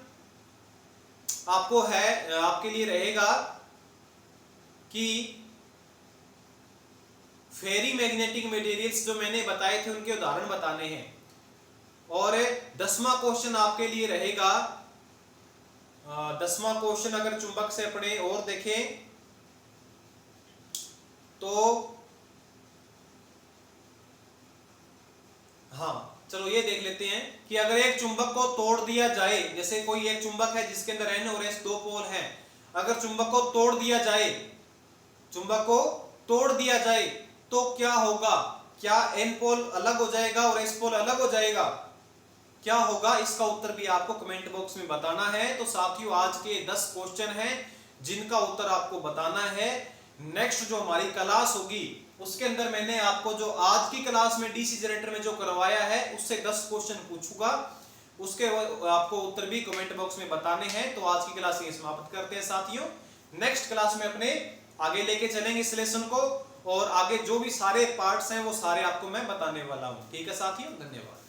आपको है आपके लिए रहेगा कि फेरी मैग्नेटिक मटेरियल्स जो मैंने बताए थे उनके उदाहरण बताने हैं। और 10वां क्वेश्चन आपके लिए रहेगा, 10वां क्वेश्चन अगर चुंबक से अपने और देखें तो हाँ चलो ये देख लेते हैं कि अगर एक चुंबक को तोड़ दिया जाए, जैसे कोई एक चुंबक है जिसके अंदर N और S 2 पोल हैं, अगर चुंबक को तोड़ दिया जाए, चुंबक को तोड़ दिया जाए तो क्या होगा, क्या N पोल अलग हो जाएगा और S पोल अलग हो जाएगा, क्या होगा, इसका उत्तर भी आपको कमेंट बॉक्स में बताना है। तो साथियों आज के 10 क्वेश्चन हैं जिनका उत्तर आपको बताना है। नेक्स्ट जो हमारी क्लास होगी उसके अंदर मैंने आपको जो आज की क्लास में डीसी जनरेटर में जो करवाया है उससे 10 क्वेश्चन पूछूंगा, उसके आपको उत्तर भी कमेंट बॉक्स में बताने हैं। तो आज की क्लास यहीं समाप्त करते हैं साथियों। नेक्स्ट क्लास में अपने आगे लेके चलेंगे इस लेसन को, और आगे जो भी सारे पार्ट्स हैं वो सारे आपको मैं बताने वाला हूं। ठीक है साथियों, धन्यवाद।